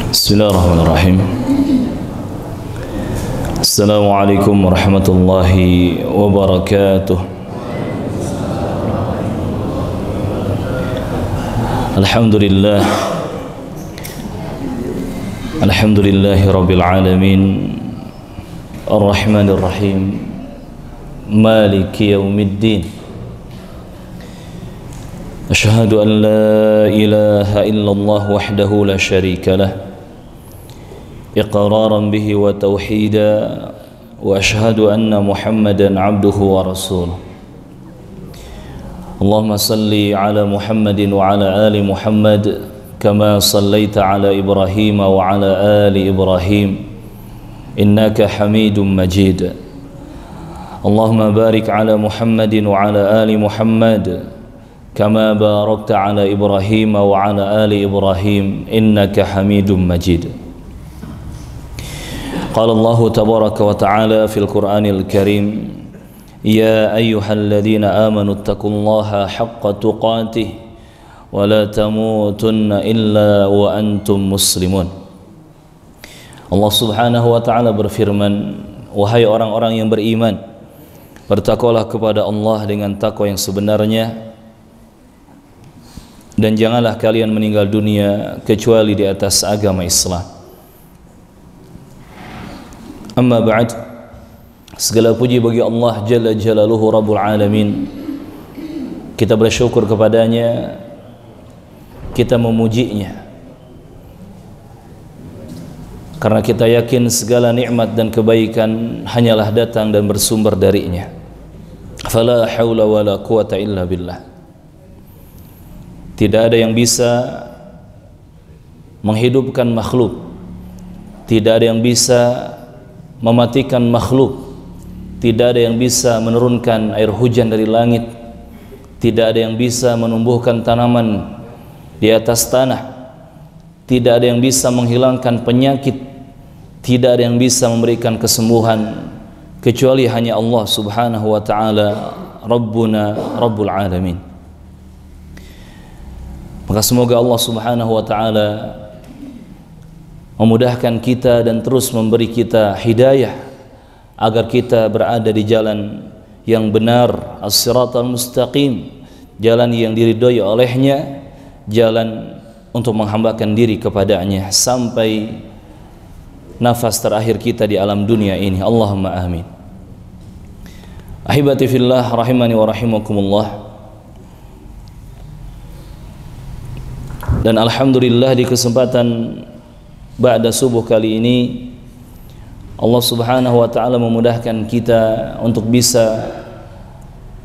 Bismillahirrahmanirrahim. Assalamualaikum warahmatullahi wabarakatuh. Alhamdulillah. Alhamdulillahi rabbil alamin. Ar-Rahmanir Rahim. Maliki yaumiddin. أشهد أن لا إله إلا الله وحده لا شريك له إقرارا به وتوحيدا وأشهد أن محمدا عبده ورسوله اللهم صل على محمد وعلى آل محمد كما صليت على إبراهيم وعلى آل إبراهيم إنك حميد مجيد اللهم بارك على محمد وعلى آل محمد كما باركت على إبراهيم وعلى آل إبراهيم إنك حميد مجيد قال الله تبارك وتعالى في القرآن الكريم يا أيها الذين آمنوا اتقوا الله حق تقاته ولا تموتن إلا وأنتم مسلمون. Allah subhanahu wa ta'ala berfirman, wahai orang-orang yang beriman, bertakwalah kepada Allah dengan takwa yang sebenarnya, dan janganlah kalian meninggal dunia kecuali di atas agama Islam. Amma ba'd, segala puji bagi Allah Jalla Jalaluhu Rabbul Alamin. Kita bersyukur kepadanya, kita memujinya, karena kita yakin segala nikmat dan kebaikan hanyalah datang dan bersumber darinya. Fala haula wala quwata illa billah. Tidak ada yang bisa menghidupkan makhluk, tidak ada yang bisa mematikan makhluk, tidak ada yang bisa menurunkan air hujan dari langit, tidak ada yang bisa menumbuhkan tanaman di atas tanah, tidak ada yang bisa menghilangkan penyakit, tidak ada yang bisa memberikan kesembuhan kecuali hanya Allah subhanahu wa ta'ala, Rabbuna Rabbul Alamin. Maka semoga Allah subhanahu wa ta'ala memudahkan kita dan terus memberi kita hidayah agar kita berada di jalan yang benar, as-siratal mustaqim, jalan yang diridhoi olehnya, jalan untuk menghambakan diri kepadanya sampai nafas terakhir kita di alam dunia ini. Allahumma amin. Ahibati fillah rahimani wa rahimakumullah. Dan alhamdulillah di kesempatan ba'da subuh kali ini Allah subhanahu wa ta'ala memudahkan kita untuk bisa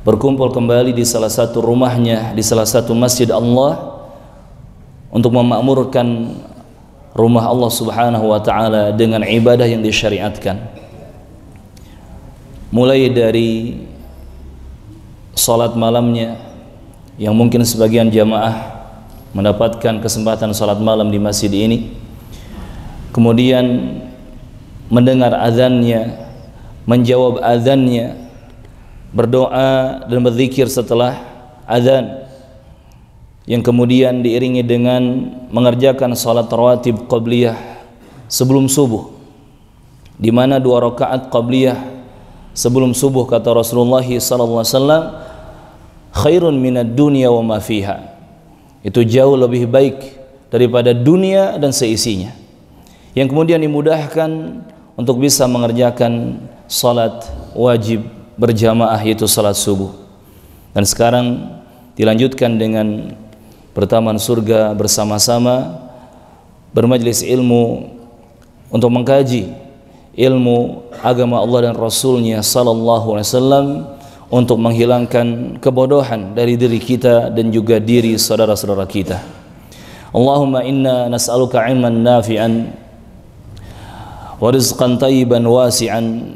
berkumpul kembali di salah satu rumahnya, di salah satu masjid Allah, untuk memakmurkan rumah Allah subhanahu wa ta'ala dengan ibadah yang disyariatkan, mulai dari salat malamnya yang mungkin sebagian jamaah mendapatkan kesempatan salat malam di masjid ini, kemudian mendengar azannya, menjawab azannya, berdoa dan berzikir setelah azan, yang kemudian diiringi dengan mengerjakan salat rawatib qabliyah sebelum subuh, di mana 2 rakaat qabliyah sebelum subuh, kata Rasulullah sallallahu alaihi wasallam, khairun minad dunya wa ma fiha, itu jauh lebih baik daripada dunia dan seisinya, yang kemudian dimudahkan untuk bisa mengerjakan salat wajib berjamaah, yaitu salat subuh. Dan sekarang dilanjutkan dengan bertaman surga bersama-sama, bermajlis ilmu untuk mengkaji ilmu agama Allah dan Rasulnya sallallahu alaihi wasallam, untuk menghilangkan kebodohan dari diri kita dan juga diri saudara-saudara kita. Allahumma inna nas'aluka ilman nafi'an wa rizqan tayyiban wasi'an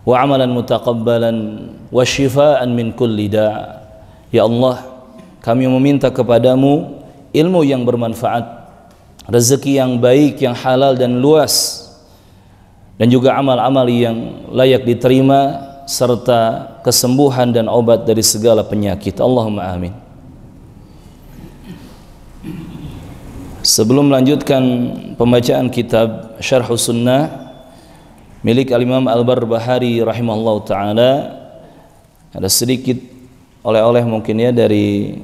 wa amalan mutaqabbalan wa shifaan min kulli da'. Ya Allah, kami meminta kepadamu ilmu yang bermanfaat, rezeki yang baik, yang halal dan luas, dan juga amal-amal yang layak diterima, serta kesembuhan dan obat dari segala penyakit. Allahumma amin. Sebelum melanjutkan pembacaan kitab Syarhus Sunnah milik Al-Imam Al-Barbahari rahimahullah ta'ala, ada sedikit oleh-oleh mungkin ya dari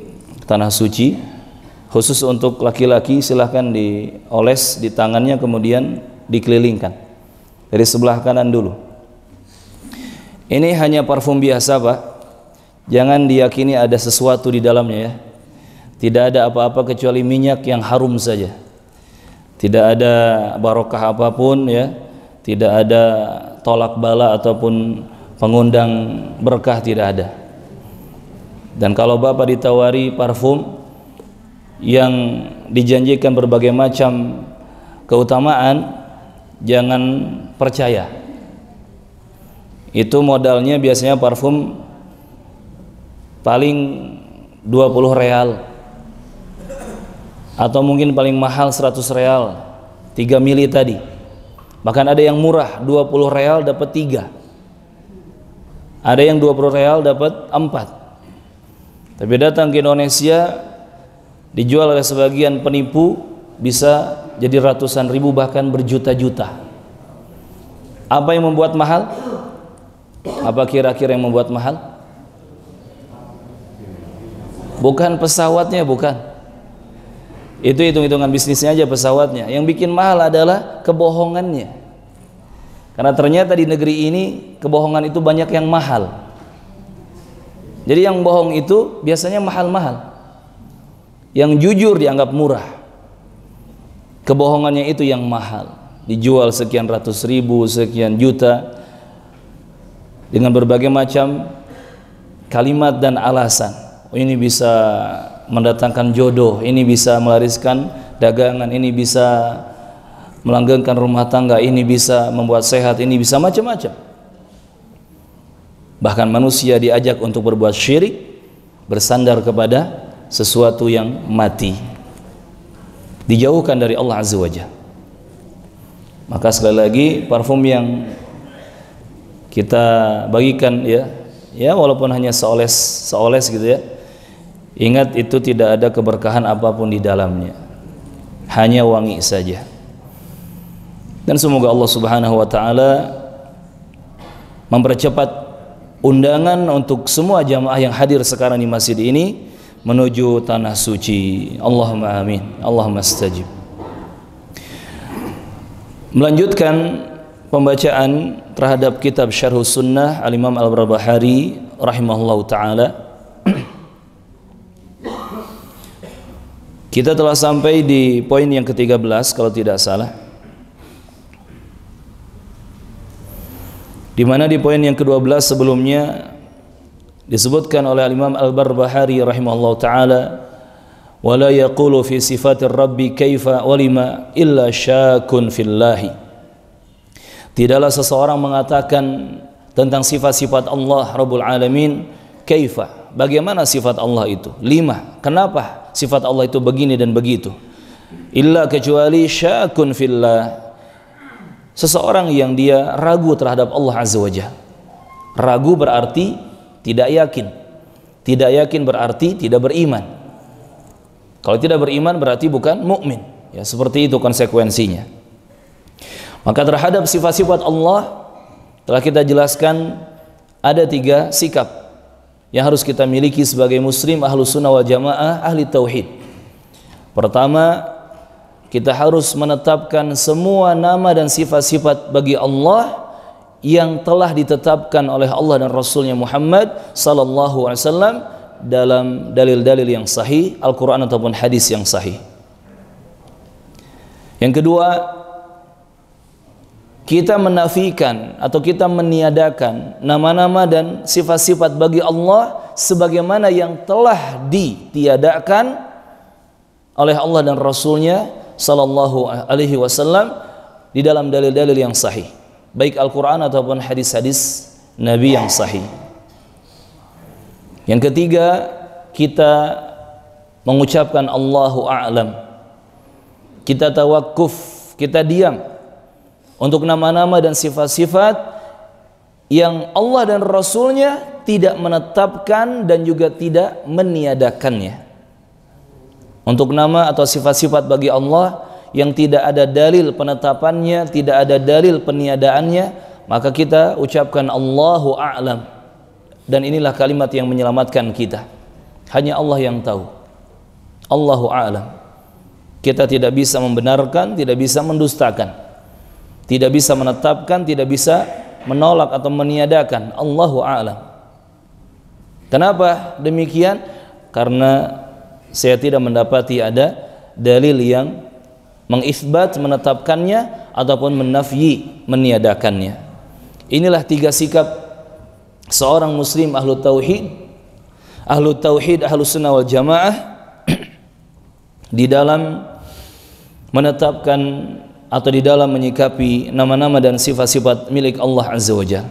Tanah Suci, khusus untuk laki-laki. Silahkan dioles di tangannya, kemudian dikelilingkan dari sebelah kanan dulu. Ini hanya parfum biasa Pak, jangan diyakini ada sesuatu di dalamnya ya. Tidak ada apa-apa kecuali minyak yang harum saja. Tidak ada barokah apapun ya. Tidak ada tolak bala ataupun pengundang berkah, tidak ada. Dan kalau Bapak ditawari parfum yang dijanjikan berbagai macam keutamaan, jangan percaya. Itu modalnya biasanya parfum paling 20 real, atau mungkin paling mahal 100 real, 3 mili tadi. Bahkan ada yang murah 20 real dapat 3, ada yang 20 real dapat 4. Tapi datang ke Indonesia dijual oleh sebagian penipu bisa jadi ratusan ribu bahkan berjuta-juta. Apa yang membuat mahal? Apa kira-kira yang membuat mahal? Bukan pesawatnya, bukan. Itu hitung-hitungan bisnisnya aja pesawatnya. Yang bikin mahal adalah kebohongannya. Karena ternyata di negeri ini kebohongan itu banyak yang mahal. Jadi yang bohong itu biasanya mahal-mahal. Yang jujur dianggap murah. Kebohongannya itu yang mahal. Dijual sekian ratus ribu, sekian juta, dengan berbagai macam kalimat dan alasan. Oh, ini bisa mendatangkan jodoh, ini bisa melariskan dagangan, ini bisa melanggengkan rumah tangga, ini bisa membuat sehat, ini bisa macam-macam. Bahkan manusia diajak untuk berbuat syirik, bersandar kepada sesuatu yang mati, dijauhkan dari Allah Azza wa Jalla. Maka sekali lagi parfum yang kita bagikan ya walaupun hanya seoles gitu ya, ingat itu tidak ada keberkahan apapun di dalamnya, hanya wangi saja. Dan semoga Allah Subhanahu wa taala mempercepat undangan untuk semua jamaah yang hadir sekarang di masjid ini menuju tanah suci. Allahumma amin, Allahumma astajib. Melanjutkan pembacaan terhadap kitab Syarhus Sunnah Al-Imam Al-Barbahari rahimahullahu taala. Kita telah sampai di poin yang ke-13 kalau tidak salah, di mana di poin yang ke-12 sebelumnya disebutkan oleh Imam Al-Barbahari rahimahullahu taala, wala yaqulu fi sifatir rabbi kaifa walima illa syakun fillahi. Tidaklah seseorang mengatakan tentang sifat-sifat Allah Rabbul Alamin kaifa, bagaimana sifat Allah itu, lima, kenapa sifat Allah itu begini dan begitu, illa kecuali syakun fillah, seseorang yang dia ragu terhadap Allah Azza wa Jalla. Ragu berarti tidak yakin. Tidak yakin berarti tidak beriman. Kalau tidak beriman berarti bukan mukmin. Ya, seperti itu konsekuensinya. Maka terhadap sifat-sifat Allah telah kita jelaskan ada 3 sikap yang harus kita miliki sebagai muslim ahlus sunnah wal jamaah, ahli tauhid. Pertama, kita harus menetapkan semua nama dan sifat-sifat bagi Allah yang telah ditetapkan oleh Allah dan Rasulnya Muhammad sallallahu alaihi wasallam dalam dalil-dalil yang sahih, Al-Quran ataupun hadis yang sahih. Yang kedua, kita menafikan atau kita meniadakan nama-nama dan sifat-sifat bagi Allah sebagaimana yang telah ditiadakan oleh Allah dan Rasulnya sallallahu alaihi wasallam di dalam dalil-dalil yang sahih, baik Al-Quran ataupun hadis-hadis Nabi yang sahih. Yang ketiga, kita mengucapkan Allahu a'lam, kita tawakuf, kita diam untuk nama-nama dan sifat-sifat yang Allah dan Rasulnya tidak menetapkan dan juga tidak meniadakannya. untuk nama atau sifat-sifat bagi Allah yang tidak ada dalil penetapannya, tidak ada dalil peniadaannya, maka kita ucapkan Allahu a'lam. Dan inilah kalimat yang menyelamatkan kita. Hanya Allah yang tahu. Allahu a'lam. Kita tidak bisa membenarkan, tidak bisa mendustakan, tidak bisa menetapkan, tidak bisa menolak atau meniadakan. Allahu a'lam. Kenapa demikian? Karena saya tidak mendapati ada dalil yang mengisbat, menetapkannya ataupun menafyi, meniadakannya. Inilah 3 sikap seorang muslim ahlu tauhid, ahlu sunnah wal jamaah di dalam menetapkan atau di dalam menyikapi nama-nama dan sifat-sifat milik Allah Azza wa Jalla.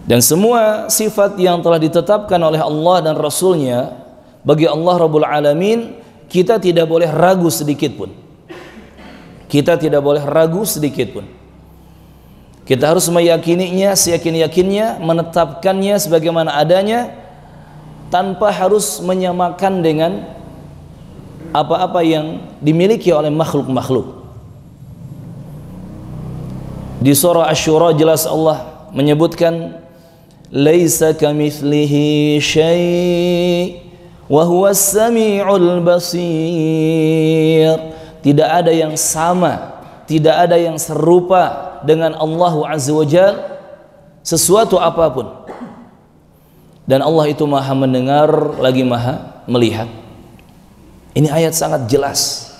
Dan semua sifat yang telah ditetapkan oleh Allah dan Rasulnya bagi Allah Rabbul Alamin, kita tidak boleh ragu sedikit pun. Kita tidak boleh ragu sedikit pun. Kita harus meyakininya seyakin-yakinnya, menetapkannya sebagaimana adanya, tanpa harus menyamakan dengan apa-apa yang dimiliki oleh makhluk-makhluk. Di surah Asy-Syura jelas Allah menyebutkan laisa kamitslihi syai' wa huwas sami'ul basir. Tidak ada yang sama, tidak ada yang serupa dengan Allah Azza wa Jalla sesuatu apapun. Dan Allah itu Maha mendengar lagi Maha melihat. Ini ayat sangat jelas.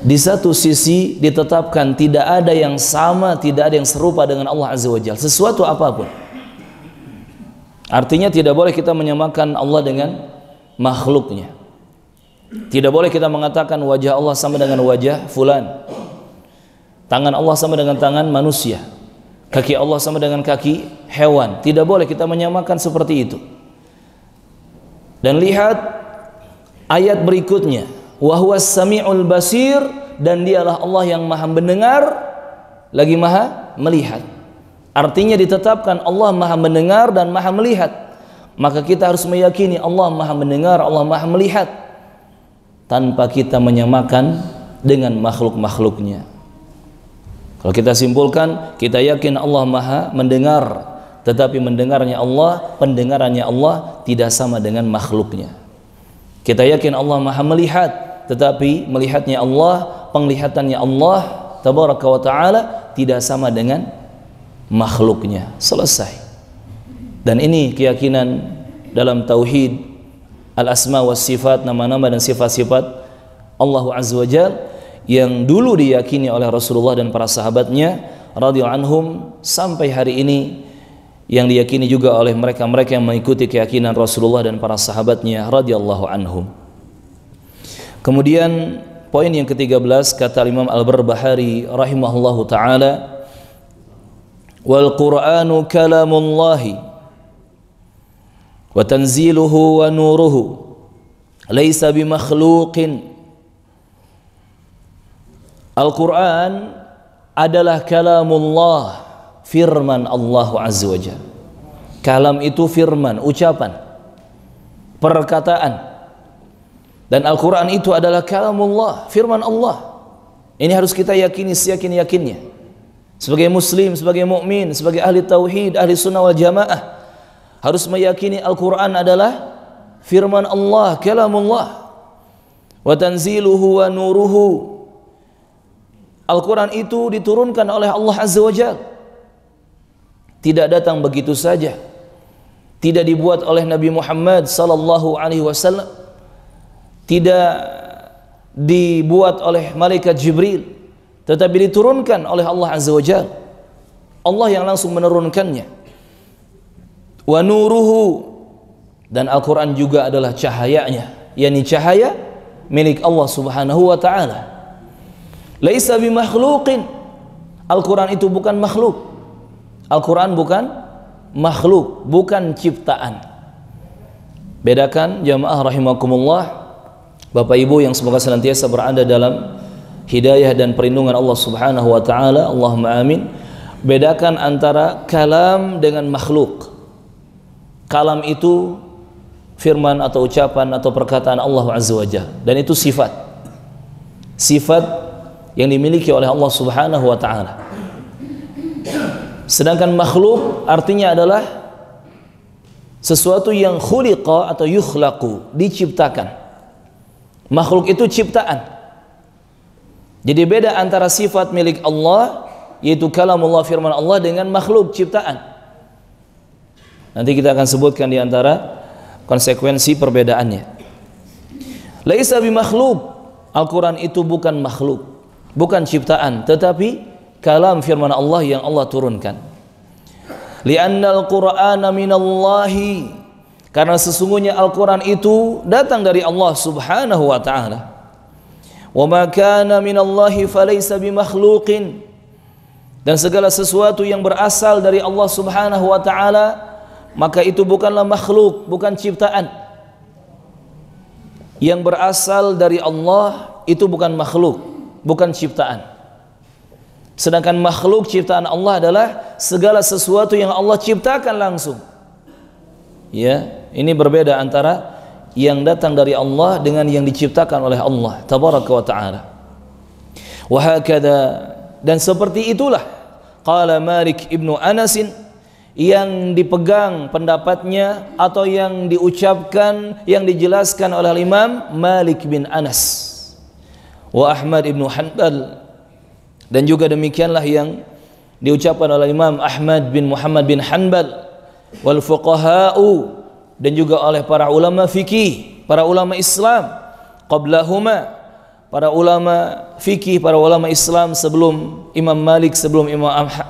Di satu sisi ditetapkan tidak ada yang sama, tidak ada yang serupa dengan Allah Azza wa Jalla sesuatu apapun. Artinya tidak boleh kita menyamakan Allah dengan makhluknya. Tidak boleh kita mengatakan wajah Allah sama dengan wajah fulan, tangan Allah sama dengan tangan manusia, kaki Allah sama dengan kaki hewan. Tidak boleh kita menyamakan seperti itu. Dan lihat ayat berikutnya, wa huwas sami'ul basir, dan dialah Allah yang Maha mendengar lagi Maha melihat. Artinya ditetapkan Allah Maha mendengar dan Maha melihat. Maka kita harus meyakini Allah Maha mendengar, Allah Maha melihat, tanpa kita menyamakan dengan makhluk-makhluknya. Kalau kita simpulkan, kita yakin Allah Maha mendengar, tetapi mendengarnya Allah, pendengarannya Allah tidak sama dengan makhluknya. Kita yakin Allah Maha melihat, tetapi melihatnya Allah, penglihatannya Allah tabaraka wa ta'ala tidak sama dengan makhluknya. Selesai. Dan ini keyakinan dalam tauhid al-asma was sifat, nama-nama dan sifat-sifat Allah Azza wa Jalla yang dulu diyakini oleh Rasulullah dan para sahabatnya radhiyallahu anhum sampai hari ini, yang diyakini juga oleh mereka-mereka yang mengikuti keyakinan Rasulullah dan para sahabatnya radhiyallahu anhum. Kemudian poin yang ke-13 kata Imam Al-Barbahari rahimahullahu taala, wal Qur'anu kalamullahi wa tanziluhu wa nuruhu laisa bimakhluqin. Al-Quran adalah kalamullah, firman Allah Azza wa Jalla. Kalam itu firman, ucapan, perkataan. Dan Al-Quran itu adalah kalamullah, firman Allah. Ini harus kita yakini seyakin-yakinnya. Sebagai muslim, sebagai mukmin, sebagai ahli tauhid, ahli sunnah wal jamaah, harus meyakini Al-Quran adalah firman Allah, kalamullah. Wa tanziluhu wa nuruhu. Al-Quran itu diturunkan oleh Allah Azza wa Jalla. Tidak datang begitu saja. Tidak dibuat oleh Nabi Muhammad sallallahu alaihi wasallam. Tidak dibuat oleh malaikat Jibril, tetapi diturunkan oleh Allah Azza wa Jalla. Allah yang langsung menurunkannya. Wa nuruhu, dan Al-Quran juga adalah cahayanya, yakni cahaya milik Allah Subhanahu wa ta'ala. Laisa bimakhluqin. Al-Quran itu bukan makhluk. Al-Quran bukan makhluk, bukan ciptaan. Bedakan jamaah rahimakumullah, Bapak Ibu yang semoga senantiasa berada dalam hidayah dan perlindungan Allah Subhanahu wa taala, Allahumma amin. Bedakan antara kalam dengan makhluk. Kalam itu firman atau ucapan atau perkataan Allah Azza wa Jalla, dan itu sifat yang dimiliki oleh Allah Subhanahu wa taala. Sedangkan makhluk artinya adalah sesuatu yang khuliqa atau yukhlaqu, diciptakan. Makhluk itu ciptaan. Jadi beda antara sifat milik Allah, yaitu kalamullah, firman Allah, dengan makhluk ciptaan. Nanti kita akan sebutkan di antara konsekuensi perbedaannya. Laisa bimakhluk, Al-Quran itu bukan makhluk, bukan ciptaan, tetapi kalam, firman Allah yang Allah turunkan. Li'annal Qur'ana minallahi, karena sesungguhnya Al-Quran itu datang dari Allah Subhanahu wa ta'ala. Wa ma kana minallahi falaysa bimakhluqin, dan segala sesuatu yang berasal dari Allah Subhanahu wa ta'ala, maka itu bukanlah makhluk, bukan ciptaan. Yang berasal dari Allah itu bukan makhluk, bukan ciptaan. Sedangkan makhluk ciptaan Allah adalah segala sesuatu yang Allah ciptakan langsung. Ya, ini berbeda antara yang datang dari Allah dengan yang diciptakan oleh Allah tabaraka wa taala. Wa hakadha, dan seperti itulah qala Malik ibnu Anas, yang dipegang pendapatnya atau yang diucapkan, yang dijelaskan oleh Imam Malik bin Anas, wa Ahmad ibnu Hanbal, dan juga demikianlah yang diucapkan oleh Imam Ahmad bin Muhammad bin Hanbal, wal fuqaha'u, dan juga oleh para ulama fikih, para ulama Islam qablahuma, para ulama fikih, para ulama Islam sebelum Imam Malik, sebelum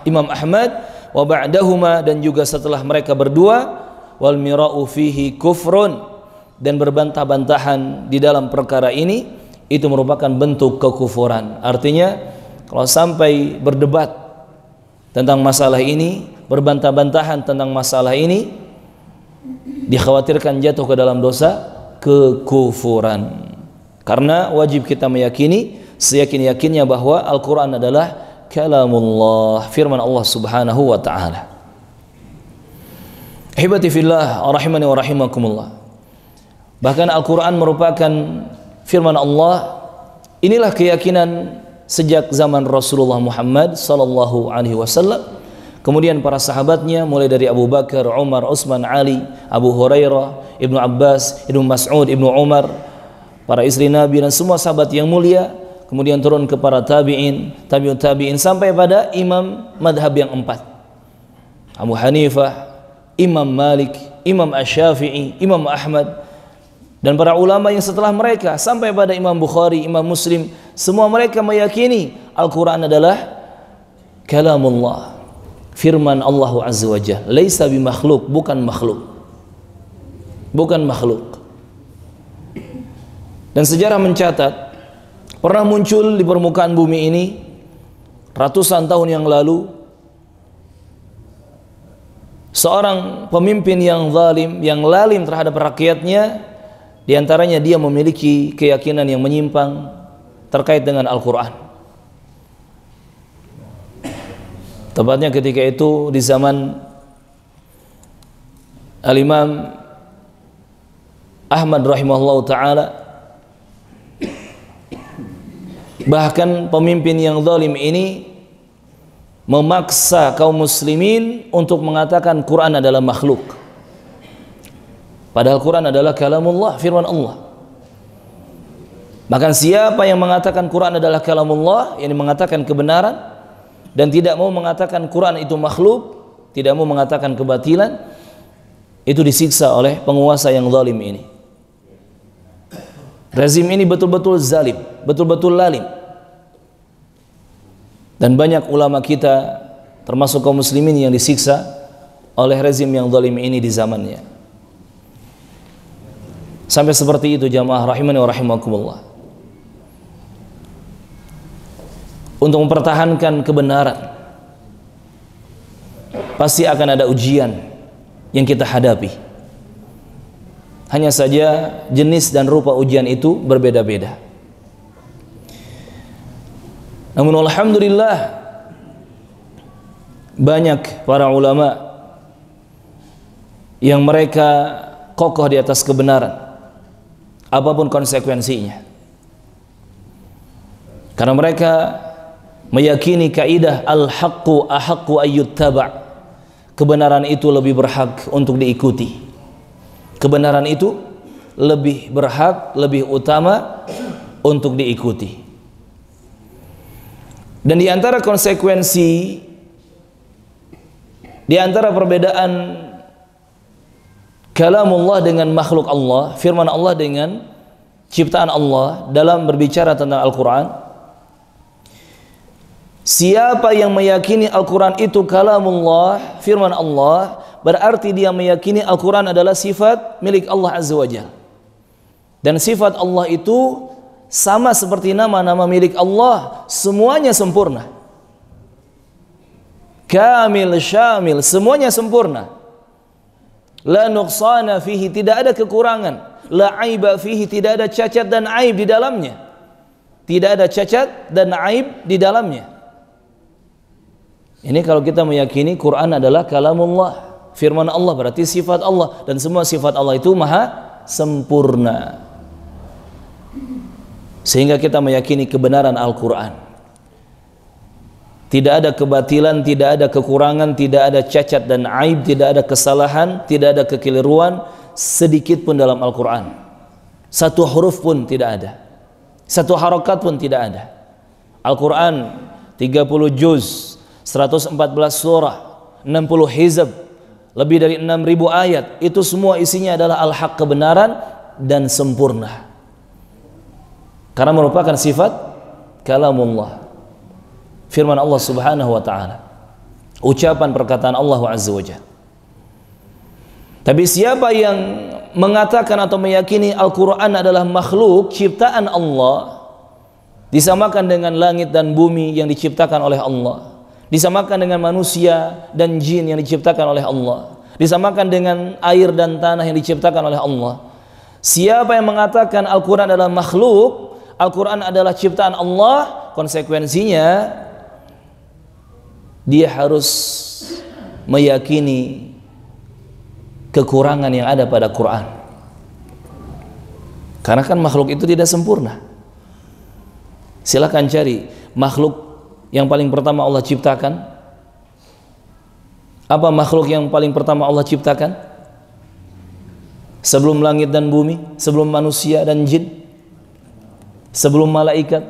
Imam Ahmad, wa ba'dahuma, dan juga setelah mereka berdua, wal mira'u fihi kufrun, dan berbantah-bantahan di dalam perkara ini itu merupakan bentuk kekufuran. Artinya kalau sampai berdebat tentang masalah ini, berbantah-bantahan tentang masalah ini, dikhawatirkan jatuh ke dalam dosa kekufuran. Karena wajib kita meyakini seyakin-yakinnya bahwa Al-Quran adalah kalamullah, firman Allah Subhanahu wa ta'ala. Ahibati fillah, rahimani wa rahimakumullah. Bahkan Al-Quran merupakan firman Allah. Inilah keyakinan sejak zaman Rasulullah Muhammad sallallahu alaihi wasallam, kemudian para sahabatnya mulai dari Abu Bakar, Umar, Utsman, Ali, Abu Hurairah, Ibnu Abbas, Ibnu Mas'ud, Ibnu Umar, para istri Nabi dan semua sahabat yang mulia, kemudian turun ke para tabi'in, tabi'ut tabi'in, sampai pada imam madhab yang 4, Abu Hanifah, Imam Malik, Imam Asy-Syafi'i, Imam Ahmad, dan para ulama yang setelah mereka sampai pada Imam Bukhari, Imam Muslim. Semua mereka meyakini Al-Quran adalah kalamullah, firman Allah Azza wa Jalla, laisa bimakhluk, bukan makhluk, bukan makhluk. Dan sejarah mencatat pernah muncul di permukaan bumi ini ratusan tahun yang lalu seorang pemimpin yang zalim, yang lalim terhadap rakyatnya. Di antaranya dia memiliki keyakinan yang menyimpang terkait dengan Al-Quran. Tepatnya ketika itu di zaman Al-Imam Ahmad rahimahullah ta'ala. Bahkan pemimpin yang zalim ini memaksa kaum muslimin untuk mengatakan Quran adalah makhluk, padahal Quran adalah kalamullah, firman Allah. Bahkan siapa yang mengatakan Quran adalah kalamullah, yang mengatakan kebenaran, dan tidak mau mengatakan Quran itu makhluk, tidak mau mengatakan kebatilan, itu disiksa oleh penguasa yang zalim ini. Rezim ini betul-betul zalim, betul-betul lalim. Dan banyak ulama kita termasuk kaum muslimin yang disiksa oleh rezim yang zalim ini di zamannya. Sampai seperti itu jamaah rahimani wa rahimakumullah. Untuk mempertahankan kebenaran pasti akan ada ujian yang kita hadapi. Hanya saja jenis dan rupa ujian itu berbeda-beda. Namun alhamdulillah banyak para ulama yang mereka kokoh di atas kebenaran apapun konsekuensinya. Karena mereka meyakini kaidah al-haqqu ahaqqu ayyuttaba'. Kebenaran itu lebih berhak untuk diikuti. Kebenaran itu lebih berhak, lebih utama untuk diikuti. Dan di antara konsekuensi, di antara perbedaan kalamullah dengan makhluk Allah, firman Allah dengan ciptaan Allah dalam berbicara tentang Al-Quran, siapa yang meyakini Al-Quran itu kalamullah, firman Allah, berarti dia meyakini Al-Quran adalah sifat milik Allah Azza wa Jalla. Dan sifat Allah itu sama seperti nama-nama milik Allah, semuanya sempurna, kamil, syamil, semuanya sempurna. La nuqsana fihi, tidak ada kekurangan. La aiba fihi, tidak ada cacat dan aib di dalamnya. Tidak ada cacat dan aib di dalamnya. Ini kalau kita meyakini Quran adalah kalamullah, firman Allah, berarti sifat Allah, dan semua sifat Allah itu maha sempurna. Sehingga kita meyakini kebenaran Al-Quran. Tidak ada kebatilan, tidak ada kekurangan, tidak ada cacat dan aib, tidak ada kesalahan, tidak ada kekeliruan sedikit pun dalam Al-Quran. Satu huruf pun tidak ada, satu harokat pun tidak ada. Al-Quran 30 juz, 114 surah, 60 hizab, lebih dari 6.000 ayat. Itu semua isinya adalah al-haq, kebenaran dan sempurna. Karena merupakan sifat kalamullah, firman Allah Subhanahu wa ta'ala, ucapan perkataan Allah Azza wa Jalla. Tapi siapa yang mengatakan atau meyakini Al-Quran adalah makhluk ciptaan Allah, disamakan dengan langit dan bumi yang diciptakan oleh Allah, disamakan dengan manusia dan jin yang diciptakan oleh Allah, disamakan dengan air dan tanah yang diciptakan oleh Allah. Siapa yang mengatakan Al-Quran adalah makhluk, Al-Quran adalah ciptaan Allah, konsekuensinya dia harus meyakini kekurangan yang ada pada Quran. Karena kan makhluk itu tidak sempurna. Silakan cari makhluk yang paling pertama Allah ciptakan. Apa makhluk yang paling pertama Allah ciptakan? Sebelum langit dan bumi, sebelum manusia dan jin, sebelum malaikat,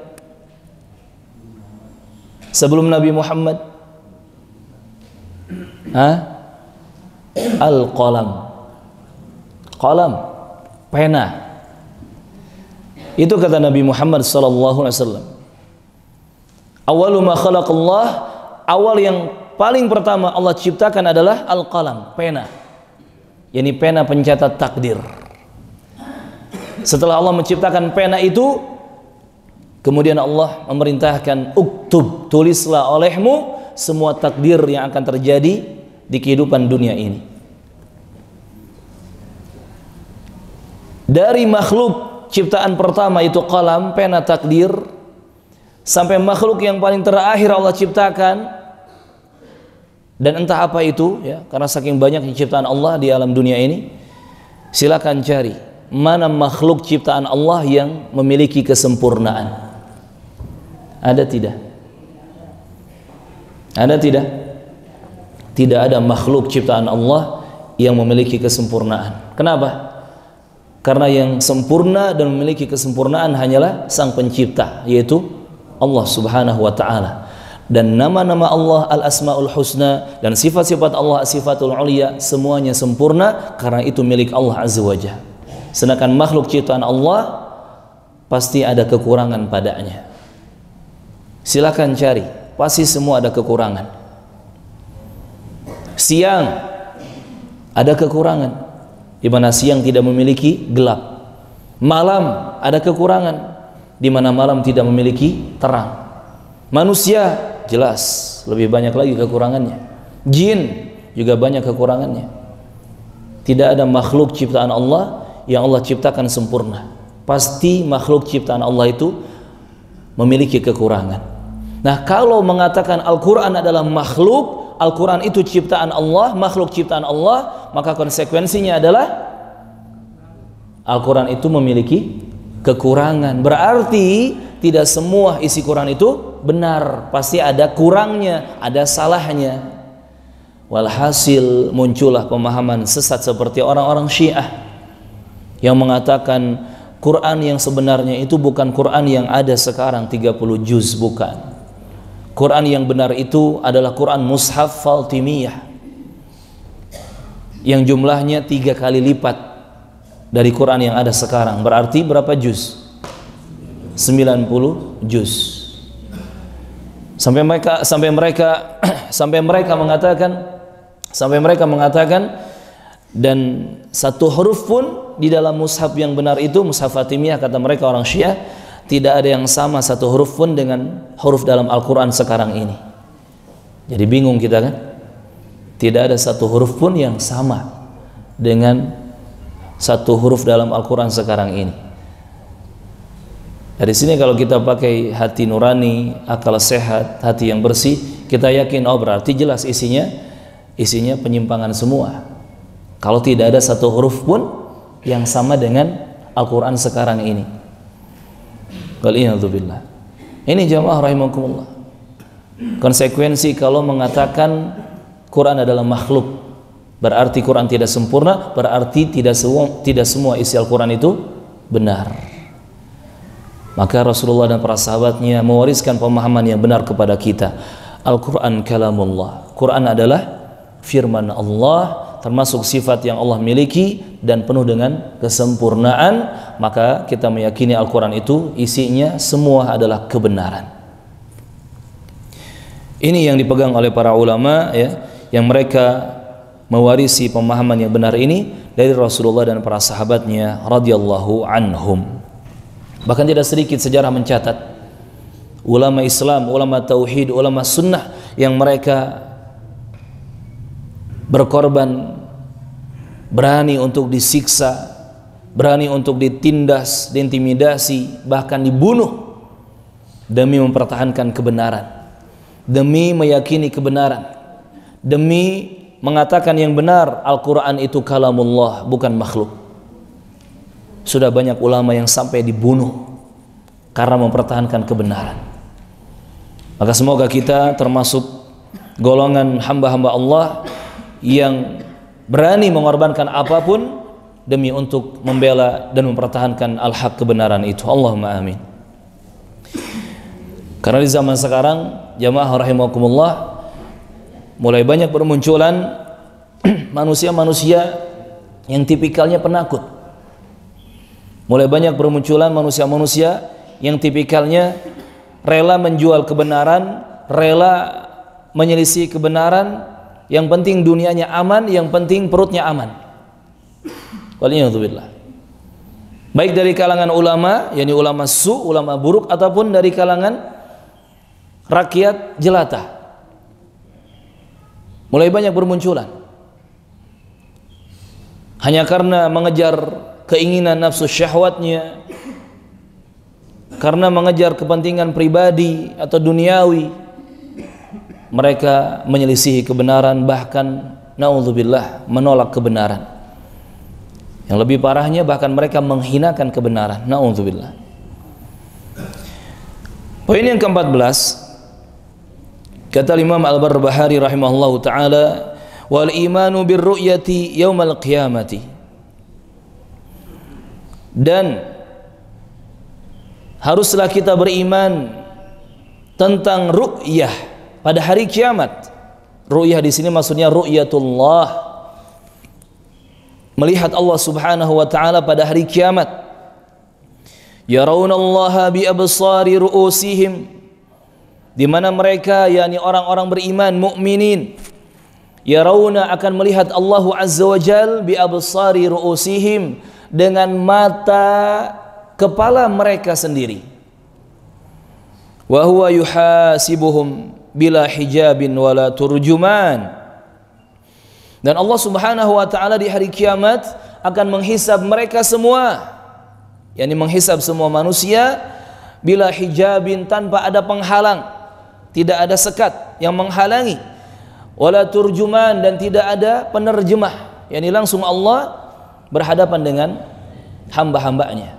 sebelum Nabi Muhammad, al-qalam, qalam, pena. Itu kata Nabi Muhammad sallallahu alaihi wasallam, awwalu ma khalaqallah, awal yang paling pertama Allah ciptakan adalah al-qalam, pena, yakni pena pencatat takdir. Setelah Allah menciptakan pena itu, kemudian Allah memerintahkan, uktub, tulislah olehmu semua takdir yang akan terjadi di kehidupan dunia ini. Dari makhluk ciptaan pertama itu qalam, pena takdir, sampai makhluk yang paling terakhir Allah ciptakan, dan entah apa itu ya, karena saking banyak ciptaan Allah di alam dunia ini. Silakan cari mana makhluk ciptaan Allah yang memiliki kesempurnaan. Ada tidak? Ada tidak? Tidak ada makhluk ciptaan Allah yang memiliki kesempurnaan. Kenapa? Karena yang sempurna dan memiliki kesempurnaan hanyalah Sang Pencipta, yaitu Allah Subhanahu wa ta'ala. Dan nama-nama Allah Al-Asma'ul Husna dan sifat-sifat Allah As-Sifatul Ulia semuanya sempurna, karena itu milik Allah Azza wa Jalla. Sedangkan makhluk ciptaan Allah pasti ada kekurangan padanya. Silakan cari, pasti semua ada kekurangan. Siang ada kekurangan, di mana siang tidak memiliki gelap. Malam ada kekurangan, di mana malam tidak memiliki terang. Manusia jelas lebih banyak lagi kekurangannya. Jin juga banyak kekurangannya. Tidak ada makhluk ciptaan Allah yang Allah ciptakan sempurna. Pasti makhluk ciptaan Allah itu memiliki kekurangan. Nah, kalau mengatakan Al-Quran adalah makhluk, Al-Quran itu ciptaan Allah, makhluk ciptaan Allah, maka konsekuensinya adalah Al-Quran itu memiliki kekurangan. Berarti tidak semua isi Quran itu benar, pasti ada kurangnya, ada salahnya. Walhasil muncullah pemahaman sesat seperti orang-orang Syiah yang mengatakan Quran yang sebenarnya itu bukan Quran yang ada sekarang 30 juz, bukan. Quran yang benar itu adalah Quran Mushaf Fatimiyah yang jumlahnya 3 kali lipat dari Quran yang ada sekarang. Berarti berapa juz? 90 juz. Sampai mereka mengatakan dan satu huruf pun di dalam mushaf yang benar itu, mushaf Fatimiyah, kata mereka orang Syiah, tidak ada yang sama satu huruf pun dengan huruf dalam Al-Quran sekarang ini. Jadi bingung kita kan? Tidak ada satu huruf pun yang sama dengan satu huruf dalam Al-Quran sekarang ini. Dari sini kalau kita pakai hati nurani, akal sehat, hati yang bersih, kita yakin oh berarti jelas isinya penyimpangan semua. Kalau tidak ada satu huruf pun yang sama dengan Al-Quran sekarang ini. Waliyadzubillah. Ini jamaah rahimakumullah. Konsekuensi kalau mengatakan Quran adalah makhluk, berarti Quran tidak sempurna, berarti tidak semua isi Al-Quran itu benar. Maka Rasulullah dan para sahabatnya mewariskan pemahaman yang benar kepada kita. Al-Quran kalamullah. Quran adalah firman Allah, termasuk sifat yang Allah miliki dan penuh dengan kesempurnaan. Maka kita meyakini Al-Quran itu isinya semua adalah kebenaran. Ini yang dipegang oleh para ulama ya, yang mereka mewarisi pemahaman yang benar ini dari Rasulullah dan para sahabatnya radhiyallahu anhum. Bahkan tidak sedikit sejarah mencatat ulama Islam, ulama tauhid, ulama sunnah yang mereka berkorban, berani untuk disiksa, berani untuk ditindas, diintimidasi, bahkan dibunuh demi mempertahankan kebenaran, demi meyakini kebenaran, demi mengatakan yang benar Al-Quran itu kalamullah, bukan makhluk. Sudah banyak ulama yang sampai dibunuh karena mempertahankan kebenaran. Maka semoga kita termasuk golongan hamba-hamba Allah yang berani mengorbankan apapun demi untuk membela dan mempertahankan al-haq, kebenaran itu. Allahumma amin. Karena di zaman sekarang jamaah rahimakumullah mulai banyak bermunculan manusia-manusia yang tipikalnya penakut. Mulai banyak bermunculan manusia-manusia yang tipikalnya rela menjual kebenaran, rela menyelisih kebenaran, yang penting dunianya aman, yang penting perutnya aman. Waliyadzubillah. Baik dari kalangan ulama, yakni ulama ulama buruk, ataupun dari kalangan rakyat jelata. Mulai banyak bermunculan. Hanya karena mengejar keinginan nafsu syahwatnya, karena mengejar kepentingan pribadi atau duniawi, mereka menyelisihi kebenaran, bahkan naudzubillah menolak kebenaran. Yang lebih parahnya bahkan mereka menghinakan kebenaran, naudzubillah. Poin yang ke-14, kata Imam Al-Barbahari rahimahullahu taala, wal imanu birru'yati yaumal qiyamati. Dan haruslah kita beriman tentang ru'yah pada hari kiamat. Ru'yah di sini maksudnya ru'yatullah, melihat Allah Subhanahu wa taala pada hari kiamat. Yarawnallaha bi absari ru'usihim, di mana mereka yakni orang-orang beriman mukminin yarawna akan melihat Allah Azza wa Jalla bi absari ru'usihim, dengan mata kepala mereka sendiri. Wa huwa yuhasibuhum bila hijabin wala turjuman. Dan Allah Subhanahu wa taala di hari kiamat akan menghisab mereka semua, yakni menghisab semua manusia bila hijabin, tanpa ada penghalang, tidak ada sekat yang menghalangi, wala turjuman, dan tidak ada penerjemah, yakni langsung Allah berhadapan hamba-hambanya.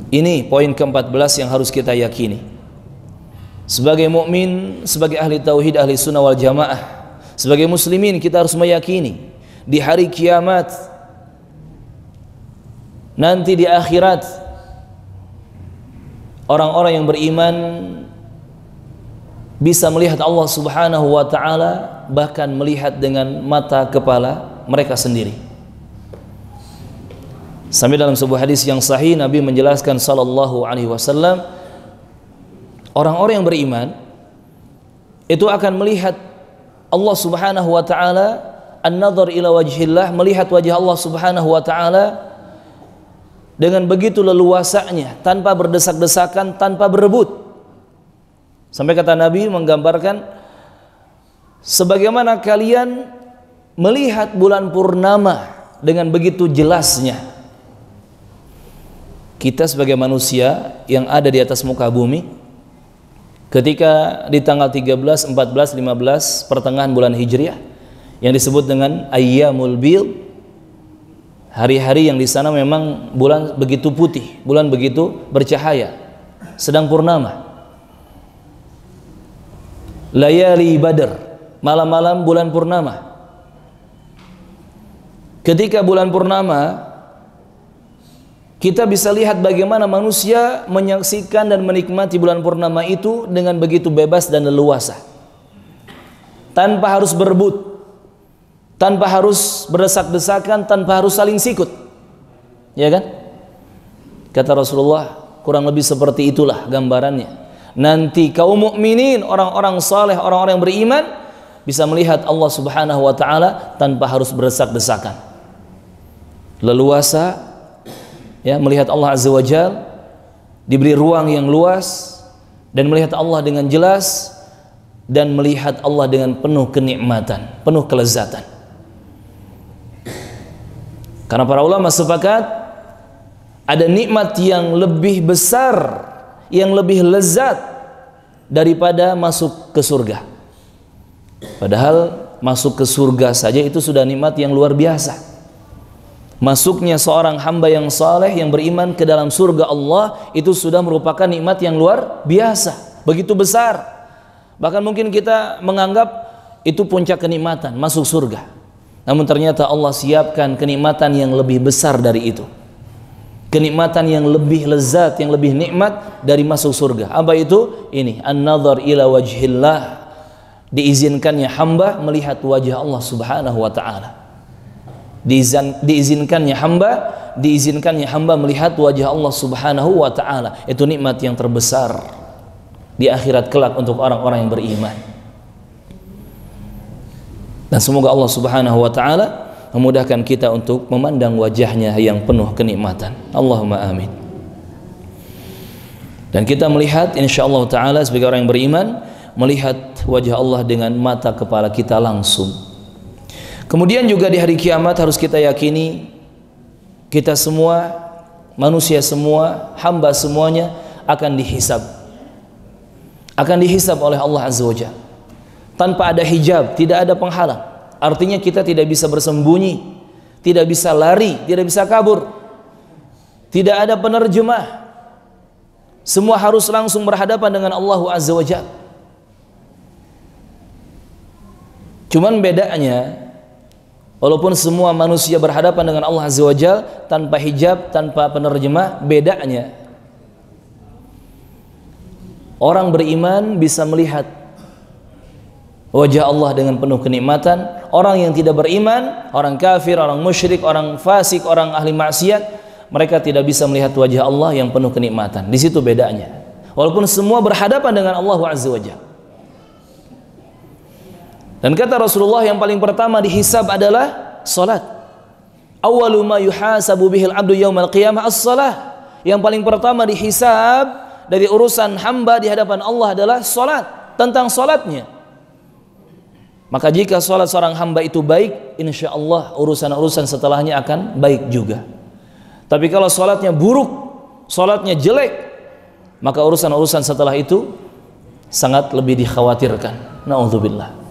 Ini poin ke-14 yang harus kita yakini. Sebagai mukmin, sebagai ahli tauhid, ahli sunnah wal jamaah, sebagai muslimin, kita harus meyakini di hari kiamat, nanti di akhirat, orang-orang yang beriman bisa melihat Allah Subhanahu wa ta'ala, bahkan melihat dengan mata kepala mereka sendiri. Sampai dalam sebuah hadis yang sahih, Nabi menjelaskan sallallahu alaihi wasallam, orang-orang yang beriman itu akan melihat Allah Subhanahu wa ta'ala, an-nadhar ila wajhillah, melihat wajah Allah Subhanahu wa ta'ala dengan begitu leluasanya, tanpa berdesak-desakan, tanpa berebut. Sampai kata Nabi menggambarkan, sebagaimana kalian melihat bulan purnama dengan begitu jelasnya. Kita sebagai manusia yang ada di atas muka bumi, ketika di tanggal 13, 14, 15 pertengahan bulan Hijriah yang disebut dengan Ayyamul Bid, hari-hari yang di sana memang bulan begitu putih, bulan begitu bercahaya, sedang purnama. Layali Badr, malam-malam bulan purnama. Ketika bulan purnama, kita bisa lihat bagaimana manusia menyaksikan dan menikmati bulan purnama itu dengan begitu bebas dan leluasa, tanpa harus berebut, tanpa harus berdesak-desakan, tanpa harus saling sikut, ya kan? Kata Rasulullah, kurang lebih seperti itulah gambarannya. Nanti kaum mukminin, orang-orang saleh, orang-orang yang beriman bisa melihat Allah Subhanahu wa ta'ala tanpa harus berdesak-desakan, leluasa, ya, melihat Allah Azza wa Jalla, diberi ruang yang luas, dan melihat Allah dengan jelas, dan melihat Allah dengan penuh kenikmatan, penuh kelezatan. Karena para ulama sepakat, ada nikmat yang lebih besar, yang lebih lezat daripada masuk ke surga. Padahal masuk ke surga saja itu sudah nikmat yang luar biasa. Masuknya seorang hamba yang saleh, yang beriman ke dalam surga Allah, itu sudah merupakan nikmat yang luar biasa, begitu besar. Bahkan mungkin kita menganggap itu puncak kenikmatan, masuk surga. Namun ternyata Allah siapkan kenikmatan yang lebih besar dari itu, kenikmatan yang lebih lezat, yang lebih nikmat dari masuk surga. Apa itu? Ini an-nadhar ila wajhillah, diizinkannya hamba melihat wajah Allah Subhanahu wa ta'ala. Diizinkannya hamba melihat wajah Allah Subhanahu wa ta'ala. Itu nikmat yang terbesar di akhirat kelak untuk orang-orang yang beriman. Dan semoga Allah Subhanahu wa ta'ala memudahkan kita untuk memandang wajahnya yang penuh kenikmatan. Allahumma amin. Dan kita melihat insyaallah ta'ala sebagai orang yang beriman, melihat wajah Allah dengan mata kepala kita langsung. Kemudian juga di hari kiamat harus kita yakini, kita semua, manusia semua, hamba semuanya akan dihisab. Akan dihisab oleh Allah Azza wa Jalla, tanpa ada hijab, tidak ada penghalang. Artinya kita tidak bisa bersembunyi, tidak bisa lari, tidak bisa kabur, tidak ada penerjemah. Semua harus langsung berhadapan dengan Allah Azza wa Jalla. Cuman bedanya, walaupun semua manusia berhadapan dengan Allah Azza wa Jalla tanpa hijab, tanpa penerjemah, bedanya orang beriman bisa melihat wajah Allah dengan penuh kenikmatan. Orang yang tidak beriman, orang kafir, orang musyrik, orang fasik, orang ahli maksiat, mereka tidak bisa melihat wajah Allah yang penuh kenikmatan. Di situ bedanya. Walaupun semua berhadapan dengan Allah Azza wa Jalla. Dan kata Rasulullah, yang paling pertama dihisab adalah salat. Awwalu ma yuhasabu bihil abdu yaumal qiyamah as-salah. Yang paling pertama dihisab dari urusan hamba di hadapan Allah adalah salat, tentang salatnya. Maka jika salat seorang hamba itu baik, insya Allah urusan-urusan setelahnya akan baik juga. Tapi kalau salatnya buruk, salatnya jelek, maka urusan-urusan setelah itu sangat lebih dikhawatirkan. Na'udzubillah.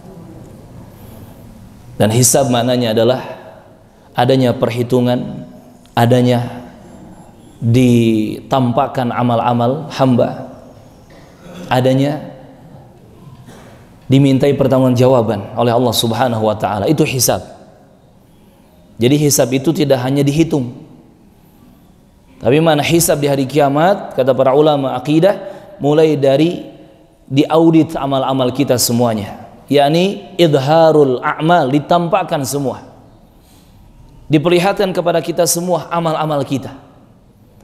Dan hisab maknanya adalah adanya perhitungan, adanya ditampakkan amal-amal hamba, adanya dimintai pertanggungjawaban oleh Allah Subhanahu wa taala. Itu hisab. Jadi hisab itu tidak hanya dihitung, tapi mana hisab di hari kiamat, kata para ulama akidah, mulai dari diaudit amal-amal kita semuanya, yakni idharul a'mal, ditampakkan semua, diperlihatkan kepada kita semua amal-amal kita.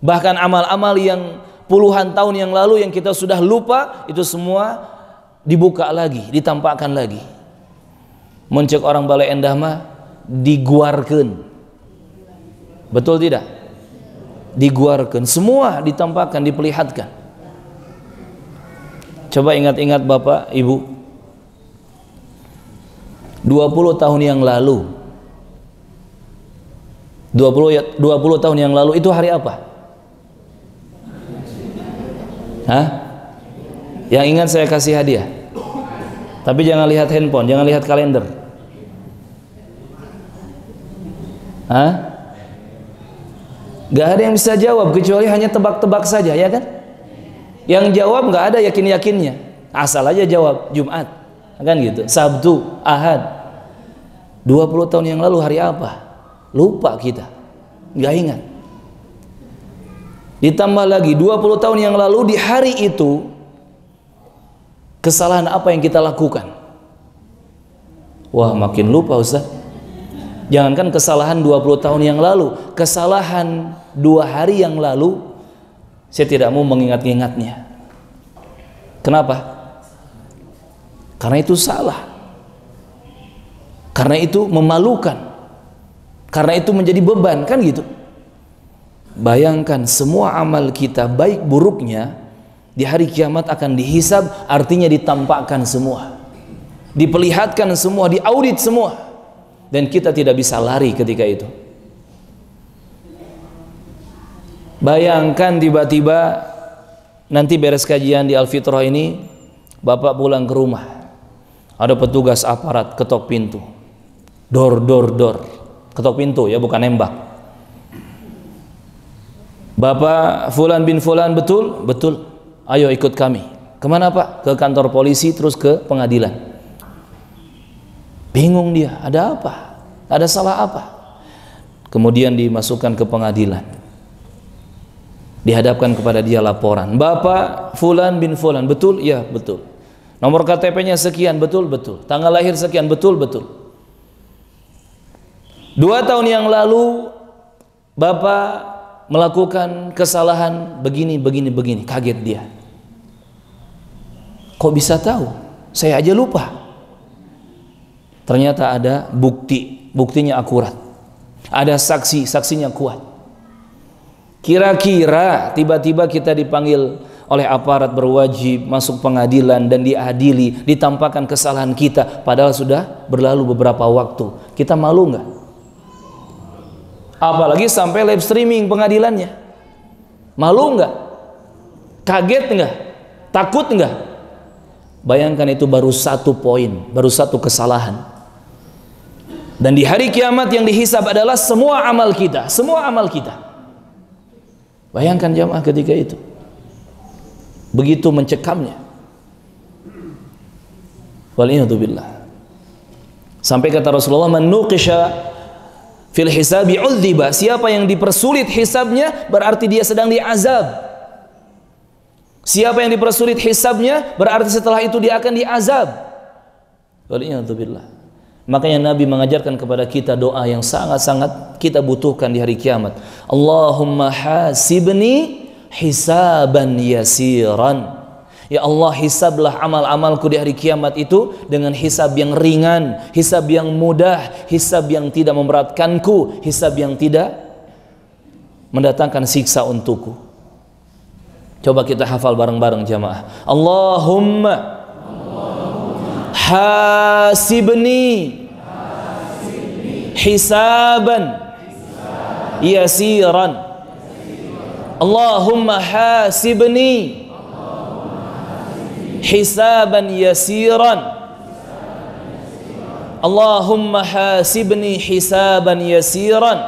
Bahkan amal-amal yang puluhan tahun yang lalu yang kita sudah lupa, itu semua dibuka lagi, ditampakkan lagi. Mencek orang Balai Endah mah diguarkeun. Betul tidak? Diguarkeun, semua ditampakkan, diperlihatkan. Coba ingat-ingat Bapak, Ibu, 20 tahun yang lalu, 20 tahun yang lalu itu hari apa? Hah? Yang ingat saya kasih hadiah. Tapi jangan lihat handphone, jangan lihat kalender. Hah? Gak ada yang bisa jawab kecuali hanya tebak-tebak saja, ya kan? Yang jawab gak ada yakin-yakinnya, asal aja jawab Jumat, kan gitu. Sabtu, Ahad. 20 tahun yang lalu hari apa? Lupa kita, gak ingat. Ditambah lagi 20 tahun yang lalu di hari itu, kesalahan apa yang kita lakukan? Wah, makin lupa Ustaz. Jangankan kesalahan 20 tahun yang lalu, kesalahan 2 hari yang lalu saya tidak mau mengingat-ingatnya. Kenapa? Karena itu salah, karena itu memalukan, karena itu menjadi beban, kan gitu. Bayangkan semua amal kita baik buruknya di hari kiamat akan dihisab, artinya ditampakkan semua, diperlihatkan semua, diaudit semua, dan kita tidak bisa lari ketika itu. Bayangkan tiba-tiba nanti beres kajian di Al-Fitrah ini, Bapak pulang ke rumah, ada petugas aparat ketok pintu, dor, ketok pintu ya, bukan nembak. Bapak Fulan bin Fulan, betul? Betul. Ayo ikut kami. Kemana Pak? Ke kantor polisi, terus ke pengadilan. Bingung dia, ada apa? Ada salah apa? Kemudian dimasukkan ke pengadilan, dihadapkan kepada dia laporan. Bapak Fulan bin Fulan, betul? Ya, betul. Nomor KTP-nya sekian, betul? Betul. Tanggal lahir sekian, betul? Betul. 2 tahun yang lalu Bapak melakukan kesalahan begini. Kaget dia. Kok bisa tahu? Saya aja lupa. Ternyata ada buktinya akurat. Ada saksinya kuat. Kira-kira tiba-tiba kita dipanggil oleh aparat berwajib masuk pengadilan dan diadili, ditampakkan kesalahan kita, padahal sudah berlalu beberapa waktu. Kita malu nggak? Apalagi sampai live streaming pengadilannya. Malu nggak? Kaget nggak? Takut nggak? Bayangkan, itu baru 1 poin, baru 1 kesalahan. Dan di hari kiamat yang dihisab adalah semua amal kita, semua amal kita. Bayangkan jamaah ketika itu, begitu mencekamnya. Waliyadzubillah. Sampai kata Rasulullah, man nuqisha fil hisabi udziba, siapa yang dipersulit hisabnya berarti dia sedang diazab. Siapa yang dipersulit hisabnya berarti setelah itu dia akan diazab. Waliyadzubillah. Makanya Nabi mengajarkan kepada kita doa yang sangat-sangat kita butuhkan di hari kiamat. Allahumma hasibni hisaban yasiran. Ya Allah, hisablah amal-amalku di hari kiamat itu dengan hisab yang ringan, hisab yang mudah, hisab yang tidak memberatkanku, hisab yang tidak mendatangkan siksa untukku. Coba kita hafal bareng-bareng jamaah. Allahumma hasibni hisaban yasiran. Allahumma hasibni hisaban yasiran. Allahumma hasibni hisaban yasiran.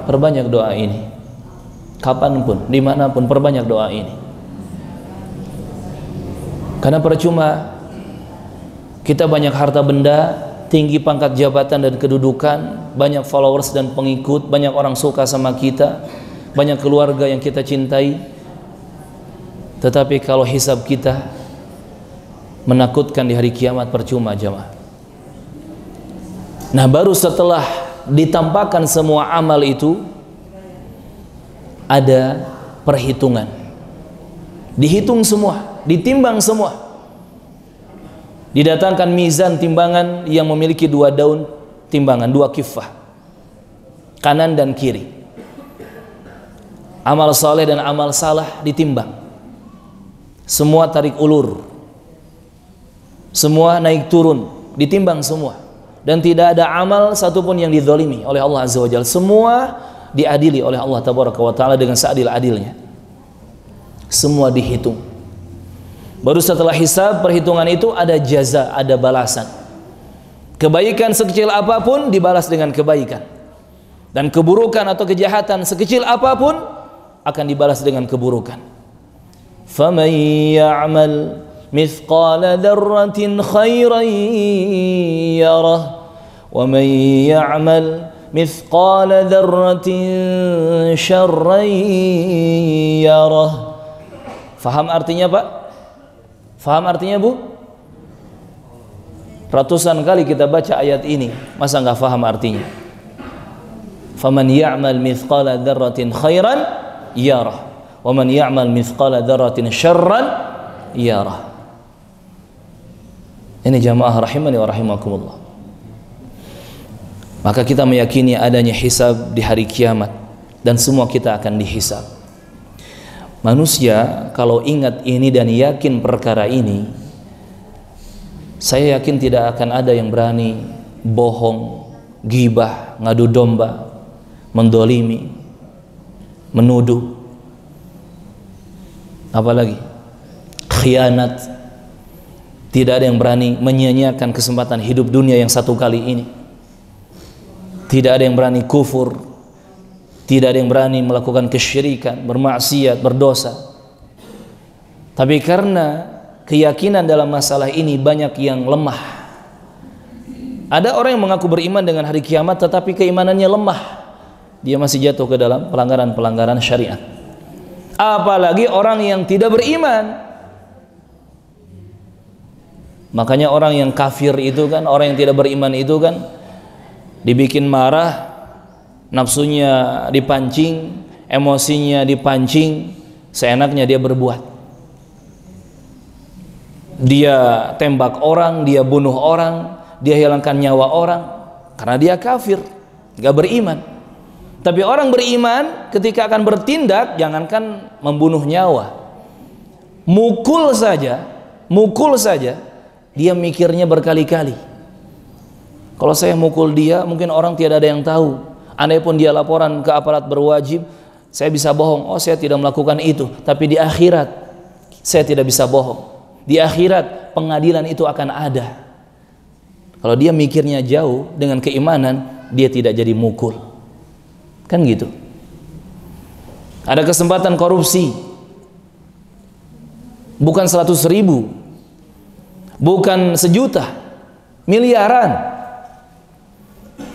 perbanyak doa ini. Kapanpun, dimanapun, perbanyak doa ini. Karena percuma kita banyak harta benda, tinggi pangkat jabatan dan kedudukan, banyak followers dan pengikut, banyak orang suka sama kita, banyak keluarga yang kita cintai, tetapi kalau hisab kita menakutkan di hari kiamat, percuma jemaah. Nah, baru setelah ditampakkan semua amal itu, ada perhitungan, dihitung semua, ditimbang semua, didatangkan mizan timbangan yang memiliki 2 daun timbangan, 2 kiffah, kanan dan kiri. Amal saleh dan amal salah ditimbang, semua tarik ulur, semua naik turun, ditimbang semua, dan tidak ada amal satupun yang dizalimi oleh Allah Azza wa Jalla. Semua diadili oleh Allah Tabaraka wa Ta'ala dengan seadil-adilnya. Semua dihitung. Baru setelah hisab, perhitungan itu ada jaza, ada balasan. Kebaikan sekecil apapun dibalas dengan kebaikan, dan keburukan atau kejahatan sekecil apapun akan dibalas dengan keburukan. Faman ya'mal mithqala dzarratin khairan yarah wa man ya'mal mithqala dzarratin syarran yarah. Faham artinya, Pak? Faham artinya, Bu? Ratusan kali kita baca ayat ini, masa nggak faham artinya? Faman ya'mal mithqala dzarratin khairan yarah wa man ya'mal mithqala dzarratin syarran yarah. Ini jamaah rahimani wa rahimakumullah. Maka kita meyakini adanya hisab di hari kiamat, dan semua kita akan dihisab. Manusia kalau ingat ini dan yakin perkara ini, saya yakin tidak akan ada yang berani bohong, ghibah, ngadu domba, mendolimi, menuduh, apalagi khianat. Tidak ada yang berani menyia-nyiakan kesempatan hidup dunia yang satu kali ini. Tidak ada yang berani kufur, tidak ada yang berani melakukan kesyirikan, bermaksiat, berdosa. Tapi karena keyakinan dalam masalah ini banyak yang lemah. Ada orang yang mengaku beriman dengan hari kiamat tetapi keimanannya lemah. Dia masih jatuh ke dalam pelanggaran-pelanggaran syariat. Apalagi orang yang tidak beriman. Makanya orang yang kafir itu kan, orang yang tidak beriman itu kan dibikin marah, nafsunya dipancing, emosinya dipancing, seenaknya dia berbuat. Dia tembak orang, dia bunuh orang, dia hilangkan nyawa orang karena dia kafir, gak beriman. Tapi orang beriman ketika akan bertindak, jangankan membunuh nyawa, mukul saja, dia mikirnya berkali-kali. Kalau saya mukul dia, mungkin orang tidak ada yang tahu. Andai pun dia laporan ke aparat berwajib, saya bisa bohong, oh saya tidak melakukan itu. Tapi di akhirat saya tidak bisa bohong. Di akhirat pengadilan itu akan ada. Kalau dia mikirnya jauh dengan keimanan, dia tidak jadi mukul. Kan gitu. Ada kesempatan korupsi, bukan 100.000, bukan sejuta, miliaran.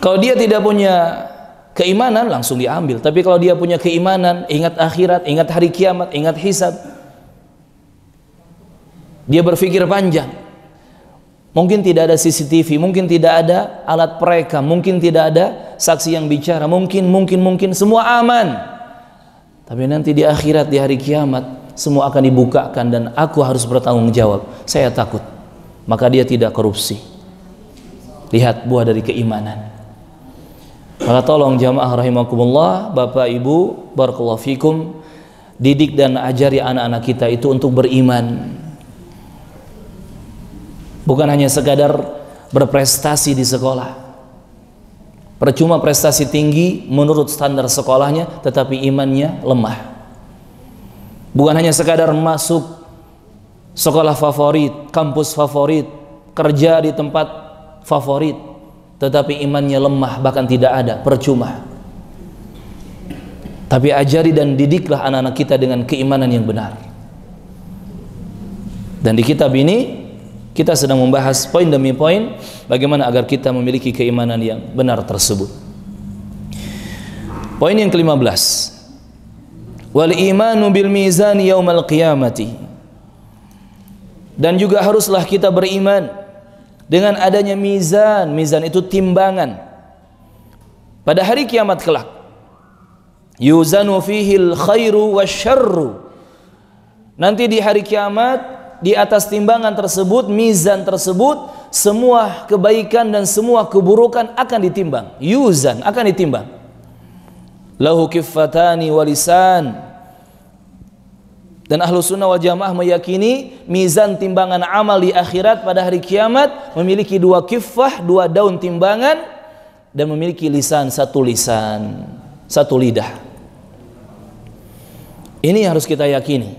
Kalau dia tidak punya keimanan, langsung diambil. Tapi kalau dia punya keimanan, ingat akhirat, ingat hari kiamat, ingat hisab, dia berpikir panjang. Mungkin tidak ada CCTV, mungkin tidak ada alat perekam, mungkin tidak ada saksi yang bicara, mungkin semua aman. Tapi nanti di akhirat, di hari kiamat, semua akan dibukakan dan aku harus bertanggung jawab. Saya takut. Maka dia tidak korupsi. Lihat buah dari keimanan. Maka tolong jamaah rahimakumullah, Bapak Ibu, barakallahu fikum, didik dan ajari anak-anak kita itu untuk beriman. Bukan hanya sekadar berprestasi di sekolah. Percuma prestasi tinggi menurut standar sekolahnya tetapi imannya lemah. Bukan hanya sekadar masuk sekolah favorit, kampus favorit, kerja di tempat favorit, tetapi imannya lemah, bahkan tidak ada, percuma. Tapi ajari dan didiklah anak-anak kita dengan keimanan yang benar. Dan di kitab ini kita sedang membahas poin demi poin bagaimana agar kita memiliki keimanan yang benar tersebut. Poin yang ke-15. Wal imanu bil mizan yaumal qiyamati. Dan juga haruslah kita beriman dengan adanya mizan. Mizan itu timbangan. Pada hari kiamat kelak. Yuzanu fihil khairu wasyarru. Nanti di hari kiamat, di atas timbangan tersebut, mizan tersebut, semua kebaikan dan semua keburukan akan ditimbang. Yuzan, akan ditimbang. Lahu kiffatani walisan. Dan ahlu sunnah wal jamaah meyakini mizan timbangan amal di akhirat pada hari kiamat memiliki dua kiffah, dua daun timbangan, dan memiliki lisan, satu lidah. Ini harus kita yakini.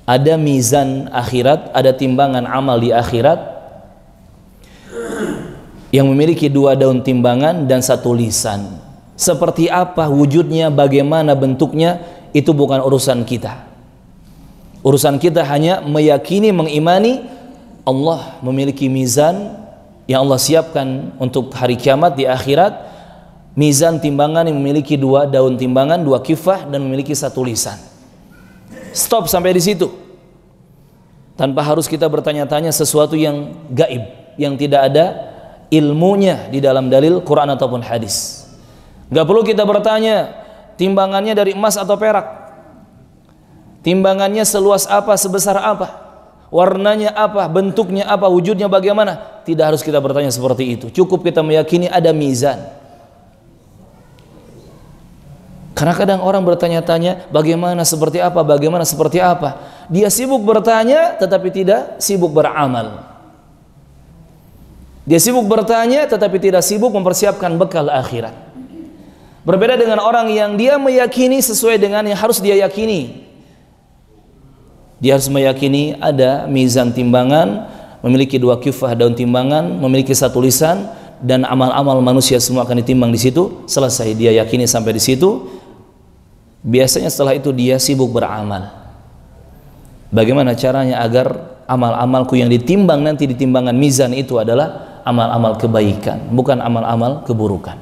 Ada mizan akhirat, ada timbangan amal di akhirat yang memiliki dua daun timbangan dan satu lisan. Seperti apa wujudnya, bagaimana bentuknya, itu bukan urusan kita. Urusan kita hanya meyakini, mengimani Allah memiliki mizan yang Allah siapkan untuk hari kiamat di akhirat. Mizan timbangan yang memiliki dua daun timbangan, dua kifah, dan memiliki satu lisan. Stop sampai di situ. Tanpa harus kita bertanya-tanya sesuatu yang gaib, yang tidak ada ilmunya di dalam dalil Quran ataupun hadis. Gak perlu kita bertanya timbangannya dari emas atau perak, timbangannya seluas apa, sebesar apa, warnanya apa, bentuknya apa, wujudnya bagaimana. Tidak harus kita bertanya seperti itu. Cukup kita meyakini ada mizan. Karena kadang orang bertanya-tanya bagaimana, seperti apa, bagaimana, seperti apa. Dia sibuk bertanya tetapi tidak sibuk beramal. Dia sibuk bertanya tetapi tidak sibuk mempersiapkan bekal akhirat. Berbeda dengan orang yang dia meyakini sesuai dengan yang harus dia yakini. Dia harus meyakini ada mizan timbangan, memiliki dua kifah daun timbangan, memiliki satu lisan, dan amal-amal manusia semua akan ditimbang di situ. Selesai dia yakini sampai di situ. Biasanya setelah itu dia sibuk beramal. Bagaimana caranya agar amal-amalku yang ditimbang nanti di timbangan mizan itu adalah amal-amal kebaikan, bukan amal-amal keburukan.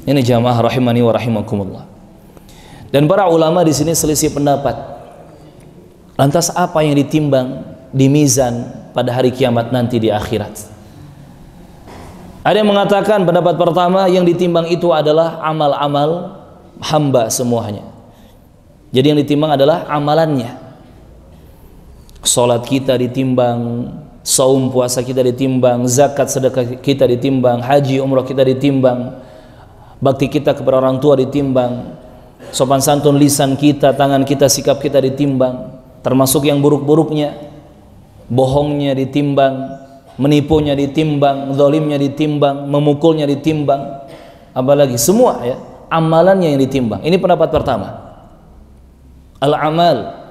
Ini jamaah rahimani wa rahimakumullah. Dan para ulama di sini selisih pendapat. Lantas apa yang ditimbang di mizan pada hari kiamat nanti di akhirat? Ada yang mengatakan pendapat pertama yang ditimbang itu adalah amal-amal hamba semuanya. Jadi yang ditimbang adalah amalannya. Salat kita ditimbang, saum puasa kita ditimbang, zakat sedekah kita ditimbang, haji umrah kita ditimbang, bakti kita kepada orang tua ditimbang, sopan santun lisan kita, tangan kita, sikap kita ditimbang, termasuk yang buruk-buruknya, bohongnya ditimbang, menipunya ditimbang, zalimnya ditimbang, memukulnya ditimbang, apalagi semua ya, amalannya yang ditimbang. Ini pendapat pertama. Al-amal,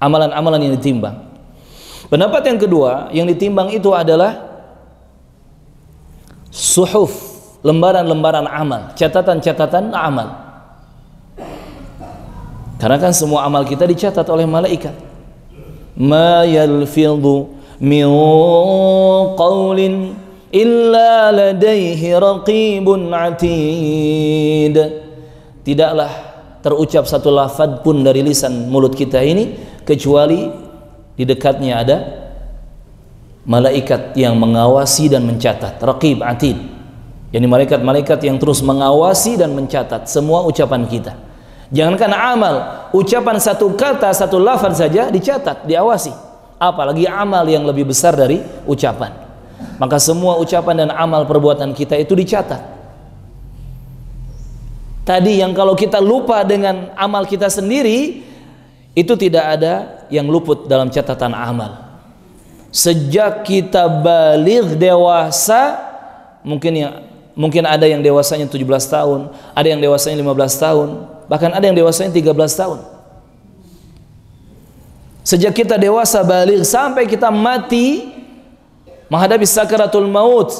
amalan-amalan yang ditimbang. Pendapat yang kedua, yang ditimbang itu adalah suhuf, lembaran-lembaran amal, catatan-catatan amal. Karena kan semua amal kita dicatat oleh malaikat. Ma yalfidhu min qawlin illa ladaihi raqibun atid. Tidaklah terucap satu lafaz pun dari lisan mulut kita ini kecuali di dekatnya ada malaikat yang mengawasi dan mencatat, raqib atid. Yani malaikat-malaikat yang terus mengawasi dan mencatat semua ucapan kita. Jangankan amal, ucapan satu kata, satu lafaz saja dicatat, diawasi. Apalagi amal yang lebih besar dari ucapan. Maka semua ucapan dan amal perbuatan kita itu dicatat. Tadi yang kalau kita lupa dengan amal kita sendiri, itu tidak ada yang luput dalam catatan amal. Sejak kita baligh dewasa, mungkin ada yang dewasanya 17 tahun, ada yang dewasanya 15 tahun, bahkan ada yang dewasanya 13 tahun. Sejak kita dewasa baligh sampai kita mati menghadapi sakaratul maut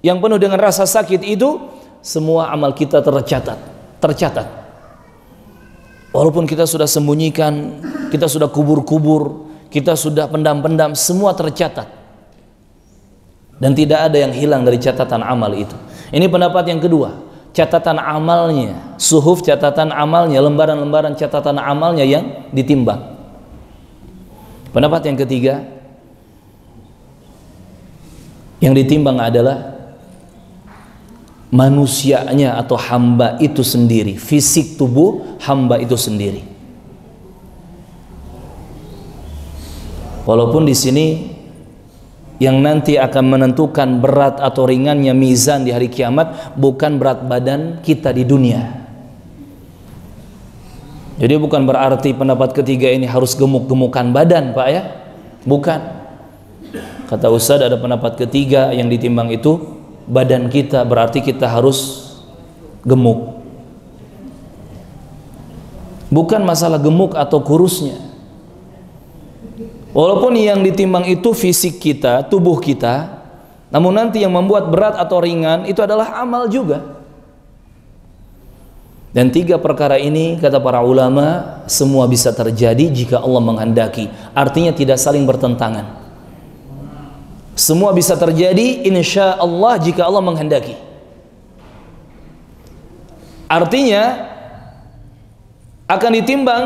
yang penuh dengan rasa sakit itu, semua amal kita tercatat. Walaupun kita sudah sembunyikan, kita sudah kubur-kubur, kita sudah pendam-pendam, semua tercatat. Dan tidak ada yang hilang dari catatan amal itu. Ini pendapat yang kedua. Catatan amalnya, suhuf catatan amalnya, lembaran-lembaran catatan amalnya yang ditimbang. Pendapat yang ketiga, yang ditimbang adalah manusianya atau hamba itu sendiri, fisik tubuh hamba itu sendiri. Walaupun di sini yang nanti akan menentukan berat atau ringannya mizan di hari kiamat bukan berat badan kita di dunia. Jadi bukan berarti pendapat ketiga ini harus gemuk-gemukan badan, Pak ya. Bukan. Kata Ustadz, ada pendapat ketiga yang ditimbang itu badan kita, berarti kita harus gemuk. Bukan masalah gemuk atau kurusnya. Walaupun yang ditimbang itu fisik kita, tubuh kita, namun nanti yang membuat berat atau ringan itu adalah amal juga. Dan tiga perkara ini, kata para ulama, semua bisa terjadi jika Allah menghendaki. Artinya tidak saling bertentangan. Semua bisa terjadi insya Allah jika Allah menghendaki. Artinya akan ditimbang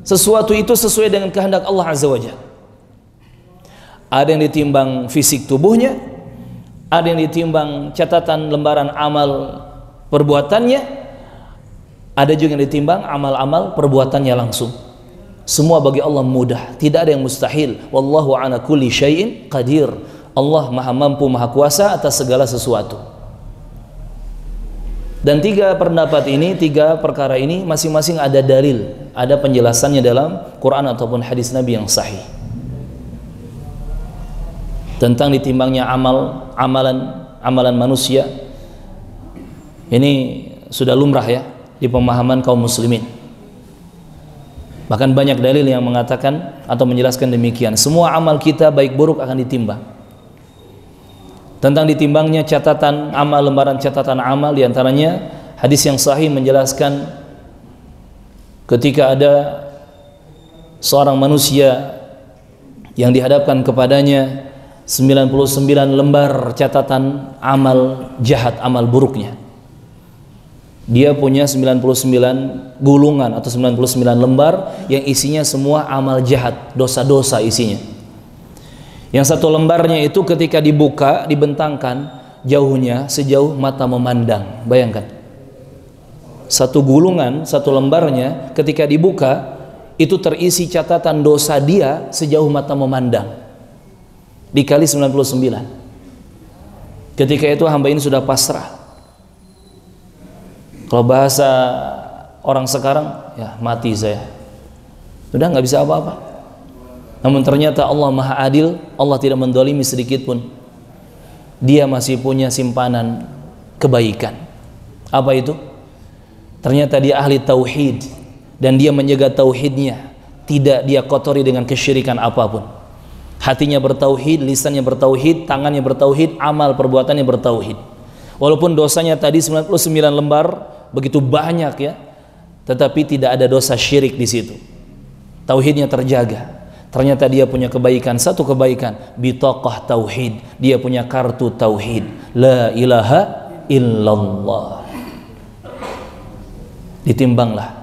sesuatu itu sesuai dengan kehendak Allah Azza wa Jalla. Ada yang ditimbang fisik tubuhnya, ada yang ditimbang catatan lembaran amal perbuatannya, ada juga yang ditimbang amal-amal perbuatannya langsung. Semua bagi Allah mudah, tidak ada yang mustahil. Wallahu ala kulli syai'in qadir. Allah maha mampu, maha kuasa atas segala sesuatu. Dan tiga pendapat ini, tiga perkara ini masing-masing ada dalil, ada penjelasannya dalam Quran ataupun hadis Nabi yang sahih. Tentang ditimbangnya amalan manusia. Ini sudah lumrah ya di pemahaman kaum muslimin. Bahkan banyak dalil yang mengatakan atau menjelaskan demikian. Semua amal kita baik buruk akan ditimbang. Tentang ditimbangnya catatan amal, lembaran catatan amal, diantaranya hadis yang sahih menjelaskan ketika ada seorang manusia yang dihadapkan kepadanya 99 lembar catatan amal jahat, amal buruknya. Dia punya 99 gulungan atau 99 lembar yang isinya semua amal jahat, dosa-dosa isinya. Yang satu lembarnya itu ketika dibuka, dibentangkan, jauhnya sejauh mata memandang. Bayangkan, satu gulungan, satu lembarnya ketika dibuka itu terisi catatan dosa dia sejauh mata memandang, dikali 99. Ketika itu hamba ini sudah pasrah. Kalau bahasa orang sekarang, ya mati saya, sudah nggak bisa apa-apa. Namun ternyata Allah Maha Adil, Allah tidak mendolimi sedikit pun. Dia masih punya simpanan kebaikan. Apa itu? Ternyata dia ahli tauhid dan dia menjaga tauhidnya, tidak dia kotori dengan kesyirikan apapun. Hatinya bertauhid, lisannya bertauhid, tangannya bertauhid, amal perbuatannya bertauhid. Walaupun dosanya tadi 99 lembar begitu banyak ya, tetapi tidak ada dosa syirik di situ. Tauhidnya terjaga. Ternyata dia punya kebaikan, satu kebaikan, bitaqah tauhid. Dia punya kartu tauhid, la ilaha illallah. Ditimbanglah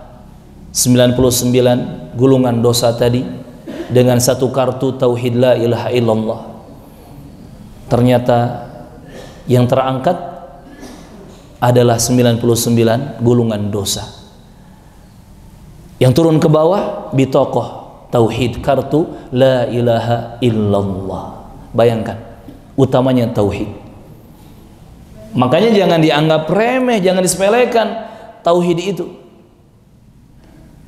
99 gulungan dosa tadi dengan satu kartu tauhid la ilaha illallah. Ternyata yang terangkat adalah 99 gulungan dosa. Yang turun ke bawah bitaqah tauhid, kartu la ilaha illallah. Bayangkan utamanya tauhid. Makanya jangan dianggap remeh, jangan disepelekan tauhid itu.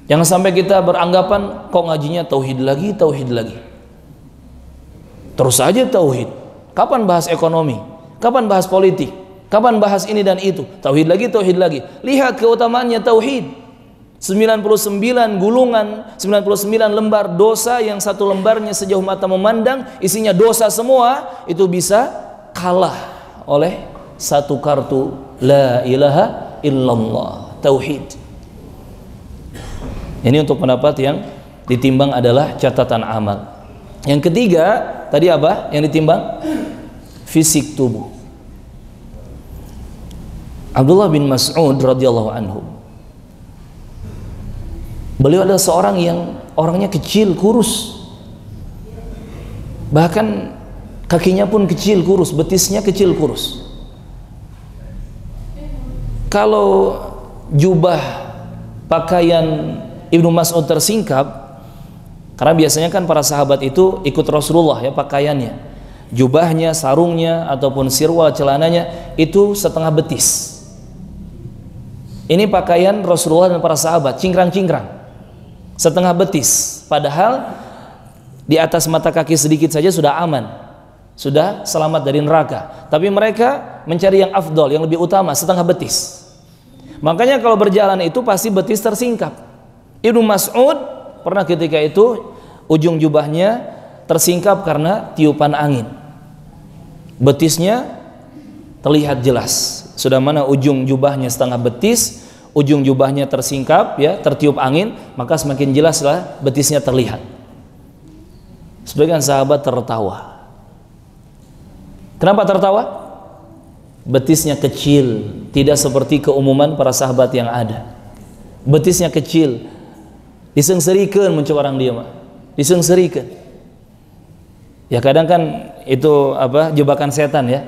Jangan sampai kita beranggapan kok ngajinya tauhid lagi, tauhid lagi. Terus saja tauhid. Kapan bahas ekonomi? Kapan bahas politik? Kapan bahas ini dan itu? Tauhid lagi, tauhid lagi. Lihat keutamaannya tauhid. 99 gulungan, 99 lembar dosa yang satu lembarnya sejauh mata memandang, isinya dosa semua, itu bisa kalah oleh satu kartu la ilaha illallah, tauhid. Ini untuk pendapat yang ditimbang adalah catatan amal. Yang ketiga, tadi apa yang ditimbang? Fisik tubuh. Abdullah bin Mas'ud radhiyallahu anhu, beliau adalah seorang yang orangnya kecil, kurus, bahkan kakinya pun kecil, kurus, betisnya kecil, kurus. Kalau jubah pakaian Ibnu Mas'ud tersingkap, karena biasanya kan para sahabat itu ikut Rasulullah ya, pakaiannya, jubahnya, sarungnya ataupun sirwal celananya itu setengah betis. Ini pakaian Rasulullah dan para sahabat, cingkrang-cingkrang, setengah betis, padahal di atas mata kaki sedikit saja sudah aman, sudah selamat dari neraka. Tapi mereka mencari yang afdol, yang lebih utama, setengah betis. Makanya kalau berjalan itu pasti betis tersingkap. Ibnu Mas'ud pernah ketika itu ujung jubahnya tersingkap karena tiupan angin, betisnya terlihat jelas. Sudah mana ujung jubahnya setengah betis, ujung jubahnya tersingkap ya, tertiup angin, maka semakin jelaslah betisnya terlihat. Sebagian sahabat tertawa. Kenapa tertawa? Betisnya kecil, tidak seperti keumuman para sahabat yang ada. Betisnya kecil, disengserikan mencoba orang dia mah, disengserikan. Ya kadang kan itu apa, jebakan setan ya.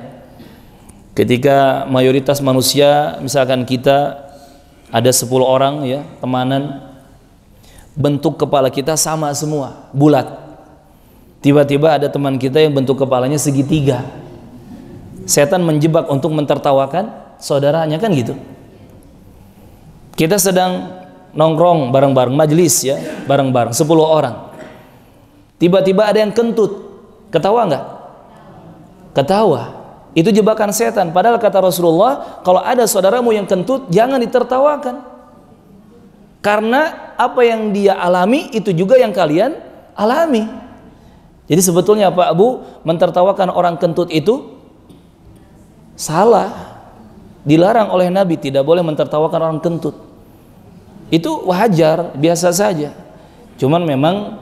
Ketika mayoritas manusia, misalkan kita ada 10 orang ya, temanan, bentuk kepala kita sama semua, bulat. Tiba-tiba ada teman kita yang bentuk kepalanya segitiga. Setan menjebak untuk mentertawakan saudaranya, kan gitu. Kita sedang nongkrong bareng-bareng, majelis ya, bareng-bareng 10 orang. Tiba-tiba ada yang kentut. Ketawa enggak? Ketawa. Itu jebakan setan. Padahal kata Rasulullah, kalau ada saudaramu yang kentut, jangan ditertawakan. Karena apa yang dia alami itu juga yang kalian alami. Jadi sebetulnya Pak Abu, mentertawakan orang kentut itu salah. Dilarang oleh Nabi, tidak boleh mentertawakan orang kentut. Itu wajar, biasa saja. Cuman memang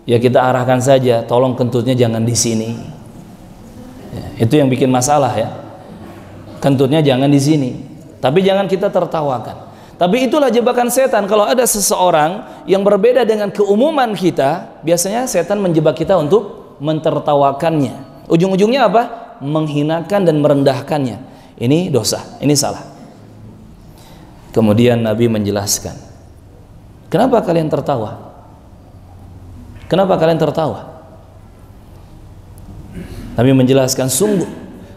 ya kita arahkan saja, tolong kentutnya jangan di sini. Ya, itu yang bikin masalah ya. Kentutnya jangan di sini. Tapi jangan kita tertawakan. Tapi itulah jebakan setan. Kalau ada seseorang yang berbeda dengan keumuman kita, biasanya setan menjebak kita untuk mentertawakannya. Ujung-ujungnya apa? Menghinakan dan merendahkannya. Ini dosa, ini salah. Kemudian Nabi menjelaskan, kenapa kalian tertawa? Kenapa kalian tertawa? Nabi menjelaskan, sungguh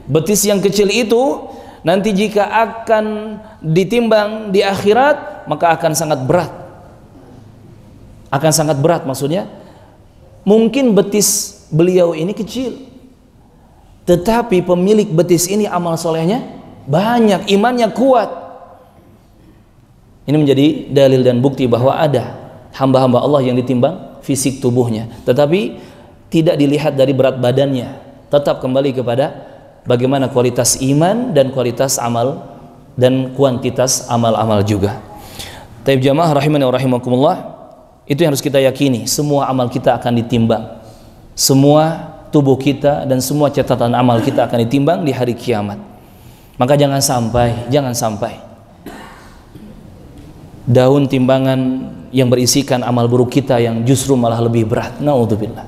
betis yang kecil itu nanti jika akan ditimbang di akhirat, maka akan sangat berat. Akan sangat berat maksudnya. Mungkin betis beliau ini kecil, tetapi pemilik betis ini amal solehnya banyak, imannya kuat. Ini menjadi dalil dan bukti bahwa ada hamba-hamba Allah yang ditimbang fisik tubuhnya, tetapi tidak dilihat dari berat badannya, tetap kembali kepada bagaimana kualitas iman dan kualitas amal dan kuantitas amal-amal juga. Taib jamaah rahimani wa rahimakumullah, itu yang harus kita yakini, semua amal kita akan ditimbang, semua tubuh kita dan semua catatan amal kita akan ditimbang di hari kiamat. Maka jangan sampai daun timbangan yang berisikan amal buruk kita yang justru malah lebih berat. Naudzubillah.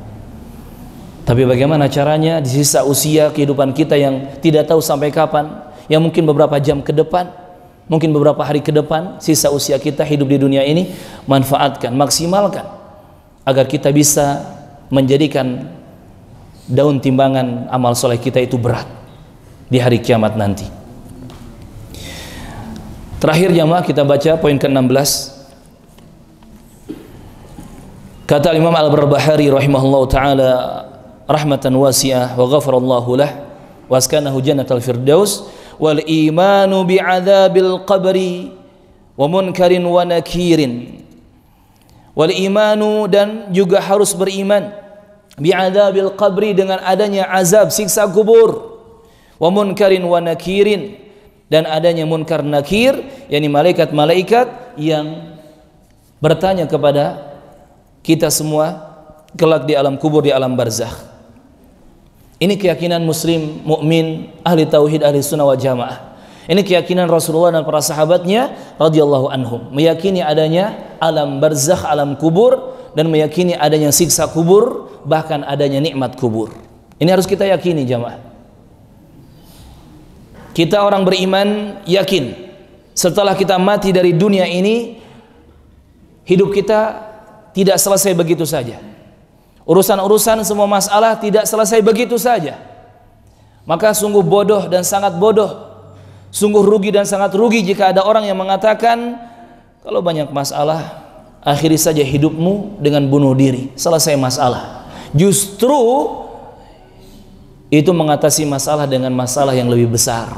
Tapi bagaimana caranya di sisa usia kehidupan kita yang tidak tahu sampai kapan, yang mungkin beberapa jam ke depan, mungkin beberapa hari ke depan, sisa usia kita hidup di dunia ini, manfaatkan, maksimalkan agar kita bisa menjadikan daun timbangan amal soleh kita itu berat di hari kiamat nanti. Terakhir jamaah, kita baca poin ke-16. Kata Imam Al-Barbahari rahimahullahu taala rahmatan wasi'ah wa ghafarallahu lah wa askanahu jannatal firdaus, wal imanu bi'adzabil qabri wa munkarin wa nakirin. Wal imanu, dan juga harus beriman, bi'adzabil qabri, dengan adanya azab siksa kubur, wa munkarin wa nakirin, dan adanya munkar nakir, yakni malaikat-malaikat yang bertanya kepada kita semua kelak di alam kubur, di alam barzakh. Ini keyakinan muslim, mukmin, ahli tauhid, ahli sunnah wal jamaah. Ini keyakinan Rasulullah dan para sahabatnya radhiyallahu anhum, meyakini adanya alam barzakh, alam kubur, dan meyakini adanya siksa kubur, bahkan adanya nikmat kubur. Ini harus kita yakini jamaah. Kita orang beriman yakin setelah kita mati dari dunia ini, hidup kita tidak selesai begitu saja. Urusan-urusan semua masalah tidak selesai begitu saja. Maka sungguh bodoh dan sangat bodoh, sungguh rugi dan sangat rugi jika ada orang yang mengatakan, kalau banyak masalah, akhiri saja hidupmu dengan bunuh diri, selesai masalah. Justru itu mengatasi masalah dengan masalah yang lebih besar.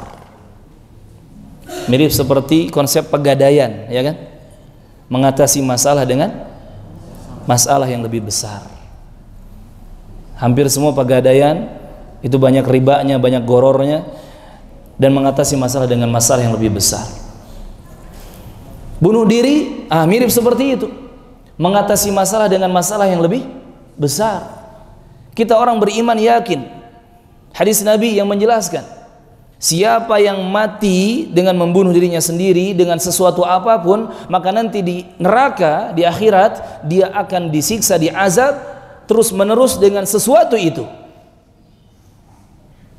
Mirip seperti konsep pegadaian, ya kan? Mengatasi masalah dengan masalah yang lebih besar. Hampir semua pegadaian itu banyak ribanya, banyak gorornya, dan mengatasi masalah dengan masalah yang lebih besar. Bunuh diri, mirip seperti itu, mengatasi masalah dengan masalah yang lebih besar. Kita orang beriman yakin hadis Nabi yang menjelaskan, siapa yang mati dengan membunuh dirinya sendiri dengan sesuatu apapun, maka nanti di neraka, di akhirat, dia akan disiksa, diazab terus menerus dengan sesuatu itu.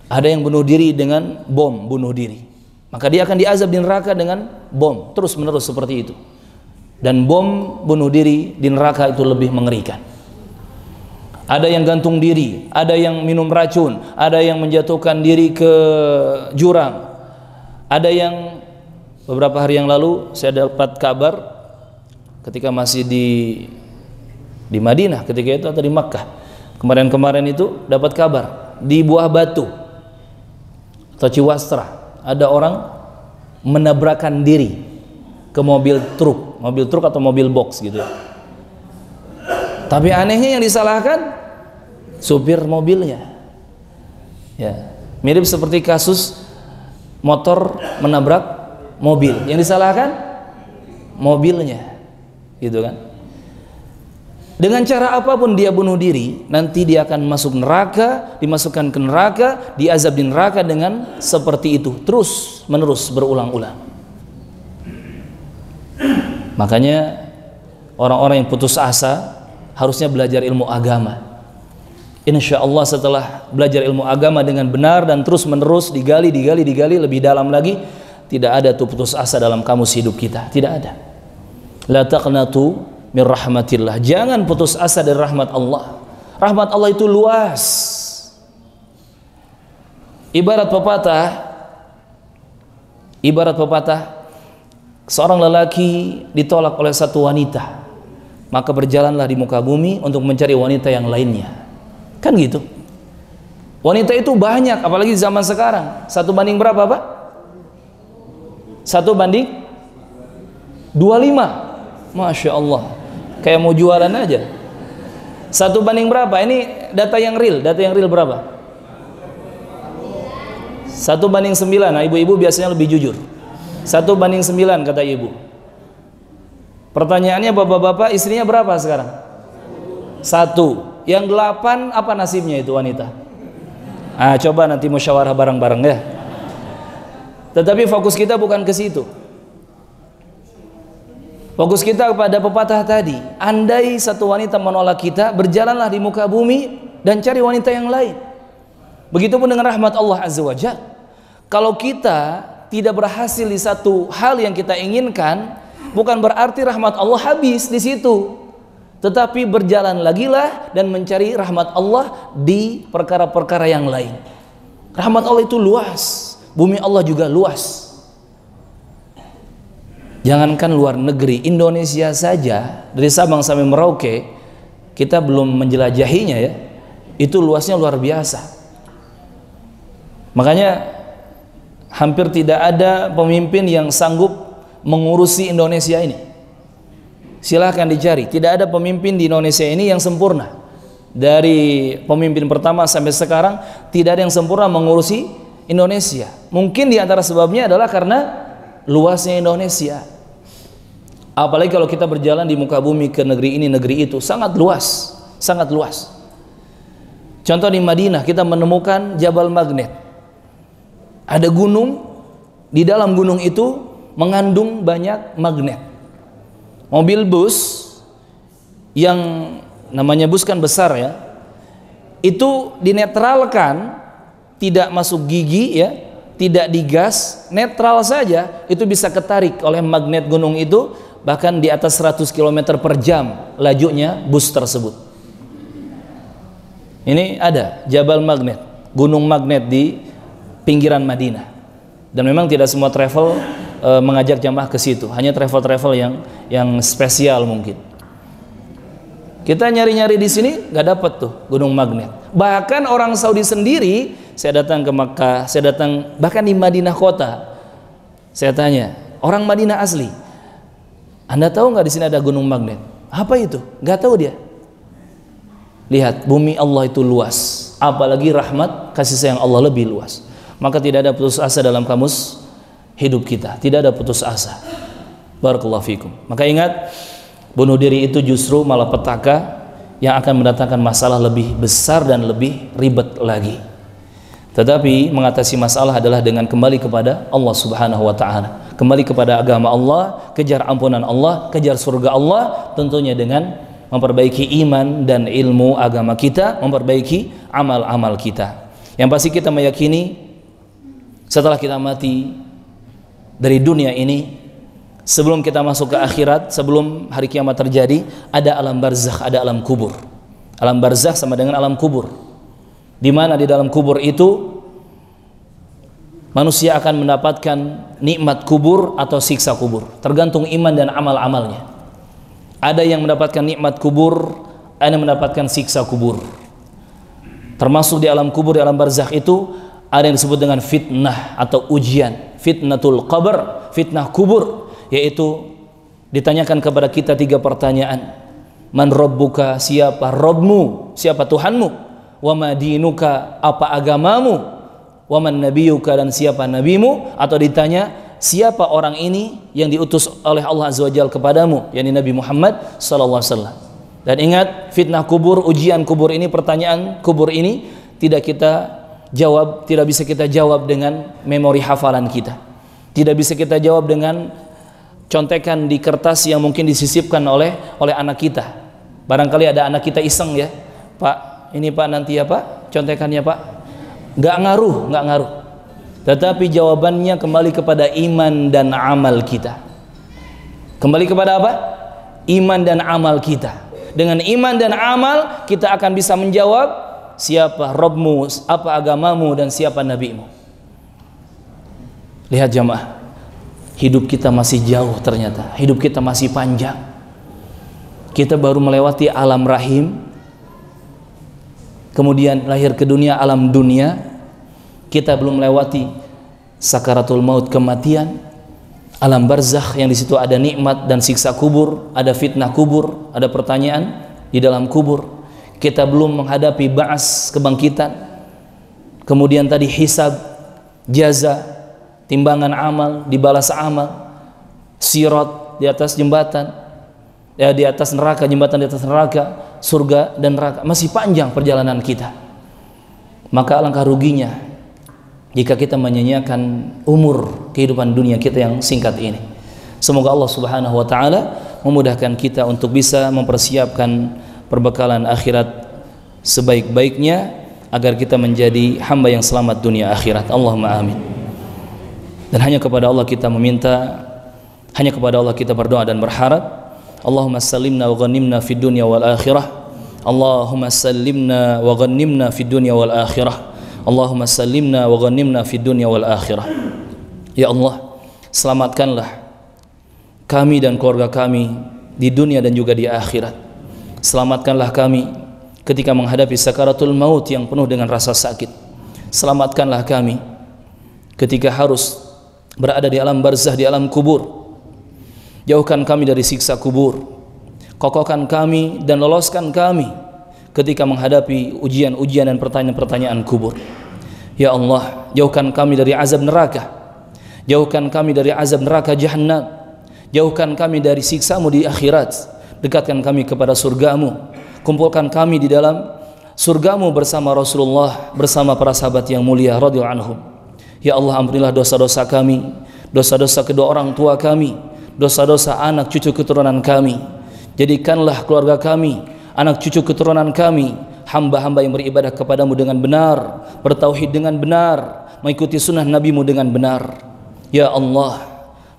Ada yang bunuh diri dengan bom bunuh diri, maka dia akan diazab di neraka dengan bom terus menerus seperti itu. Dan bom bunuh diri di neraka itu lebih mengerikan. Ada yang gantung diri, ada yang minum racun, ada yang menjatuhkan diri ke jurang, ada yang beberapa hari yang lalu saya dapat kabar ketika masih di Madinah ketika itu, atau di Makkah kemarin itu, dapat kabar di Buah Batu atau Ciwastra ada orang menabrakkan diri ke mobil truk atau mobil box gitu. Tapi anehnya yang disalahkan supir mobilnya. Ya, mirip seperti kasus motor menabrak mobil, yang disalahkan mobilnya, gitu kan? Dengan cara apapun dia bunuh diri, nanti dia akan masuk neraka, dimasukkan ke neraka, diazab di neraka dengan seperti itu, terus menerus berulang-ulang. Makanya orang-orang yang putus asa harusnya belajar ilmu agama. Insya Allah setelah belajar ilmu agama dengan benar dan terus menerus digali lebih dalam lagi, tidak ada tuh putus asa dalam kamus hidup kita, tidak ada. La taqnatu min rahmatillah, jangan putus asa dari rahmat Allah. Rahmat Allah itu luas. Ibarat pepatah, seorang lelaki ditolak oleh satu wanita, maka berjalanlah di muka bumi untuk mencari wanita yang lainnya. Kan gitu. Wanita itu banyak, apalagi di zaman sekarang. 1 banding berapa, Pak? 1 banding 25. Masya Allah, kayak mau jualan aja. 1 banding berapa? Ini data yang real berapa? 1 banding 9. Nah, ibu-ibu biasanya lebih jujur. 1 banding 9 kata ibu. Pertanyaannya bapak-bapak, istrinya berapa sekarang? 1. Yang 8 apa nasibnya itu wanita? Coba nanti musyawarah bareng-bareng ya. Tetapi fokus kita bukan ke situ. Fokus kita kepada pepatah tadi. Andai satu wanita menolak kita, berjalanlah di muka bumi dan cari wanita yang lain. Begitupun dengan rahmat Allah Azza wa Jalla. Kalau kita tidak berhasil di satu hal yang kita inginkan, bukan berarti rahmat Allah habis di situ. Tetapi berjalan lagilah dan mencari rahmat Allah di perkara-perkara yang lain. Rahmat Allah itu luas, bumi Allah juga luas. Jangankan luar negeri, Indonesia saja dari Sabang sampai Merauke kita belum menjelajahinya ya. Itu luasnya luar biasa. Makanya hampir tidak ada pemimpin yang sanggup mengurusi Indonesia ini. Silahkan dicari, tidak ada pemimpin di Indonesia ini yang sempurna. Dari pemimpin pertama sampai sekarang tidak ada yang sempurna mengurusi Indonesia. Mungkin di antara sebabnya adalah karena luasnya Indonesia. Apalagi kalau kita berjalan di muka bumi ke negeri ini, negeri itu, sangat luas, sangat luas. Contoh di Madinah kita menemukan Jabal Magnet. Ada gunung, di dalam gunung itu mengandung banyak magnet. Mobil bus yang namanya bus kan besar ya, itu dinetralkan, tidak masuk gigi ya, tidak digas, netral saja, itu bisa ketarik oleh magnet gunung itu, bahkan di atas 100 km per jam lajunya bus tersebut. Ini ada Jabal Magnet, gunung magnet di pinggiran Madinah. Dan memang tidak semua travel mengajak jamaah ke situ, hanya travel-travel yang spesial mungkin. Kita nyari-nyari di sini nggak dapat tuh gunung magnet. Bahkan orang Saudi sendiri, saya datang ke Makkah, saya datang bahkan di Madinah kota, saya tanya orang Madinah asli, Anda tahu nggak di sini ada gunung magnet? Apa itu? Nggak tahu dia. Lihat, bumi Allah itu luas, apalagi rahmat kasih sayang Allah lebih luas. Maka tidak ada putus asa dalam kamus hidup kita, tidak ada putus asa. Barakallahu fikum. Maka ingat, bunuh diri itu justru malapetaka yang akan mendatangkan masalah lebih besar dan lebih ribet lagi. Tetapi mengatasi masalah adalah dengan kembali kepada Allah Subhanahu wa taala, kembali kepada agama Allah, kejar ampunan Allah, kejar surga Allah, tentunya dengan memperbaiki iman dan ilmu agama kita, memperbaiki amal-amal kita. Yang pasti kita meyakini setelah kita mati dari dunia ini, sebelum kita masuk ke akhirat, sebelum hari kiamat terjadi, ada alam barzakh, ada alam kubur. Alam barzakh sama dengan alam kubur, di mana di dalam kubur itu manusia akan mendapatkan nikmat kubur atau siksa kubur, tergantung iman dan amal-amalnya. Ada yang mendapatkan nikmat kubur, ada yang mendapatkan siksa kubur. Termasuk di alam kubur, di alam barzakh itu ada yang disebut dengan fitnah atau ujian, fitnatul qabr, fitnah kubur, yaitu ditanyakan kepada kita 3 pertanyaan. Man rabbuka, siapa Rabbmu, siapa Tuhanmu? Wa ma dinuka, apa agamamu? Wa man nabiyuka, dan siapa nabimu? Atau ditanya, siapa orang ini yang diutus oleh Allah Azza wa Jalla kepadamu, yakni Nabi Muhammad sallallahu alaihi wasallam. Dan ingat, fitnah kubur, ujian kubur ini, pertanyaan kubur ini tidak kita jawab, tidak bisa kita jawab dengan memori hafalan kita. Tidak bisa kita jawab dengan contekan di kertas yang mungkin disisipkan oleh anak kita. Barangkali ada anak kita iseng ya, Pak, ini Pak nanti ya Pak, contekannya Pak. Nggak ngaruh. Tetapi jawabannya kembali kepada iman dan amal kita. Kembali kepada apa? Iman dan amal kita. Dengan iman dan amal kita akan bisa menjawab siapa Rabbmu, apa agamamu, dan siapa nabimu. Lihat jamaah, hidup kita masih jauh ternyata, hidup kita masih panjang. Kita baru melewati alam rahim, kemudian lahir ke dunia, alam dunia. Kita belum melewati sakaratul maut, kematian, alam barzakh yang di situ ada nikmat dan siksa kubur, ada fitnah kubur, ada pertanyaan di dalam kubur. Kita belum menghadapi ba'as, kebangkitan, kemudian tadi hisab, jaza, timbangan amal, dibalas amal, sirat di atas jembatan, ya di atas neraka, jembatan di atas neraka, surga dan neraka. Masih panjang perjalanan kita. Maka alangkah ruginya jika kita menyanyiakan umur kehidupan dunia kita yang singkat ini. Semoga Allah Subhanahu wa taala memudahkan kita untuk bisa mempersiapkan perbekalan akhirat sebaik-baiknya agar kita menjadi hamba yang selamat dunia akhirat. Allahumma amin. Dan hanya kepada Allah kita meminta, hanya kepada Allah kita berdoa dan berharap. Allahumma sallimna wa ghanimna fid dunya wal akhirah. Allahumma sallimna wa ghanimna fid dunya wal akhirah. Allahumma sallimna wa ghanimna fid dunya wal akhirah. Ya Allah, selamatkanlah kami dan keluarga kami di dunia dan juga di akhirat. Selamatkanlah kami ketika menghadapi sakaratul maut yang penuh dengan rasa sakit. Selamatkanlah kami ketika harus berada di alam barzah, di alam kubur. Jauhkan kami dari siksa kubur. Kokohkan kami dan loloskan kami ketika menghadapi ujian-ujian dan pertanyaan-pertanyaan kubur. Ya Allah, jauhkan kami dari azab neraka. Jauhkan kami dari azab neraka Jahannam. Jauhkan kami dari siksa-Mu di akhirat, dekatkan kami kepada surga-Mu, kumpulkan kami di dalam surga-Mu bersama Rasulullah, bersama para sahabat yang mulia radhiyallahu anhum. Ya Allah, ampunilah dosa-dosa kami, dosa-dosa kedua orang tua kami, dosa-dosa anak cucu keturunan kami. Jadikanlah keluarga kami, anak cucu keturunan kami, hamba-hamba yang beribadah kepadamu dengan benar, bertauhid dengan benar, mengikuti sunnah Nabi-Mu dengan benar. Ya Allah,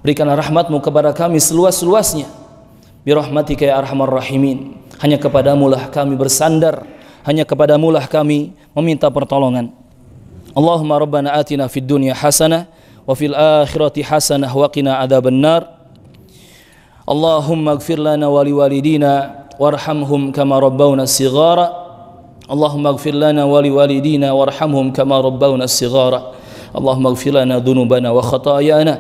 berikanlah rahmat-Mu kepada kami seluas-luasnya. Birahmatika ya arhamar rahimin. Hanya kepadamu lah kami bersandar, hanya kepadamu lah kami meminta pertolongan. Allahumma rabbana atina fid dunya hasanah wa fil akhirati hasanah wa qina adzabannar. Allahumma ighfir lana wa liwalidina warhamhum kama rabbawna shighara. Allahumma ighfir lana wa liwalidina warhamhum kama rabbawna shighara. Allahumma ighfir lana dhunubana wa khatayana.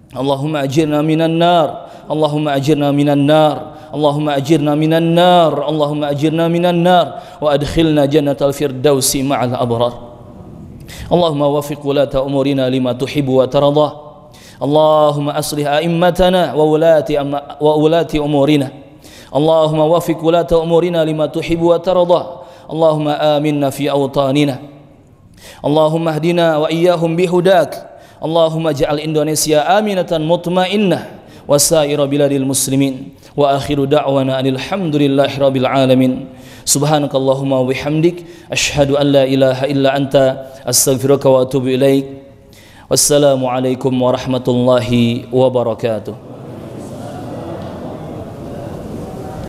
Allahumma ajirna minan nar. Allahumma ajirna minan nar. Allahumma ajirna minan nar. Allahumma ajirna minan nar wa adkhilna jannatal firdausi ma'al abrar. Allahumma wafiq wulata umurina lima tuhibbu wa tardah. Allahumma aslih a'immatana wa ulati umurina. Allahumma wafiq wulata umurina lima tuhibbu wa tardah. Allahumma aminna fi awtanina. Allahumma hdina wa iyyahum bihudak. Allahumma ja'al Indonesia aminatan mutmainnah wa sa'ira biladil muslimin. Wa akhiru da'wana alhamdulillahi rabbil alamin. Subhanakallahumma wa bihamdik asyhadu an la ilaha illa anta astaghfiruka wa atubu ilaik. Wassalamu alaikum warahmatullahi wabarakatuh.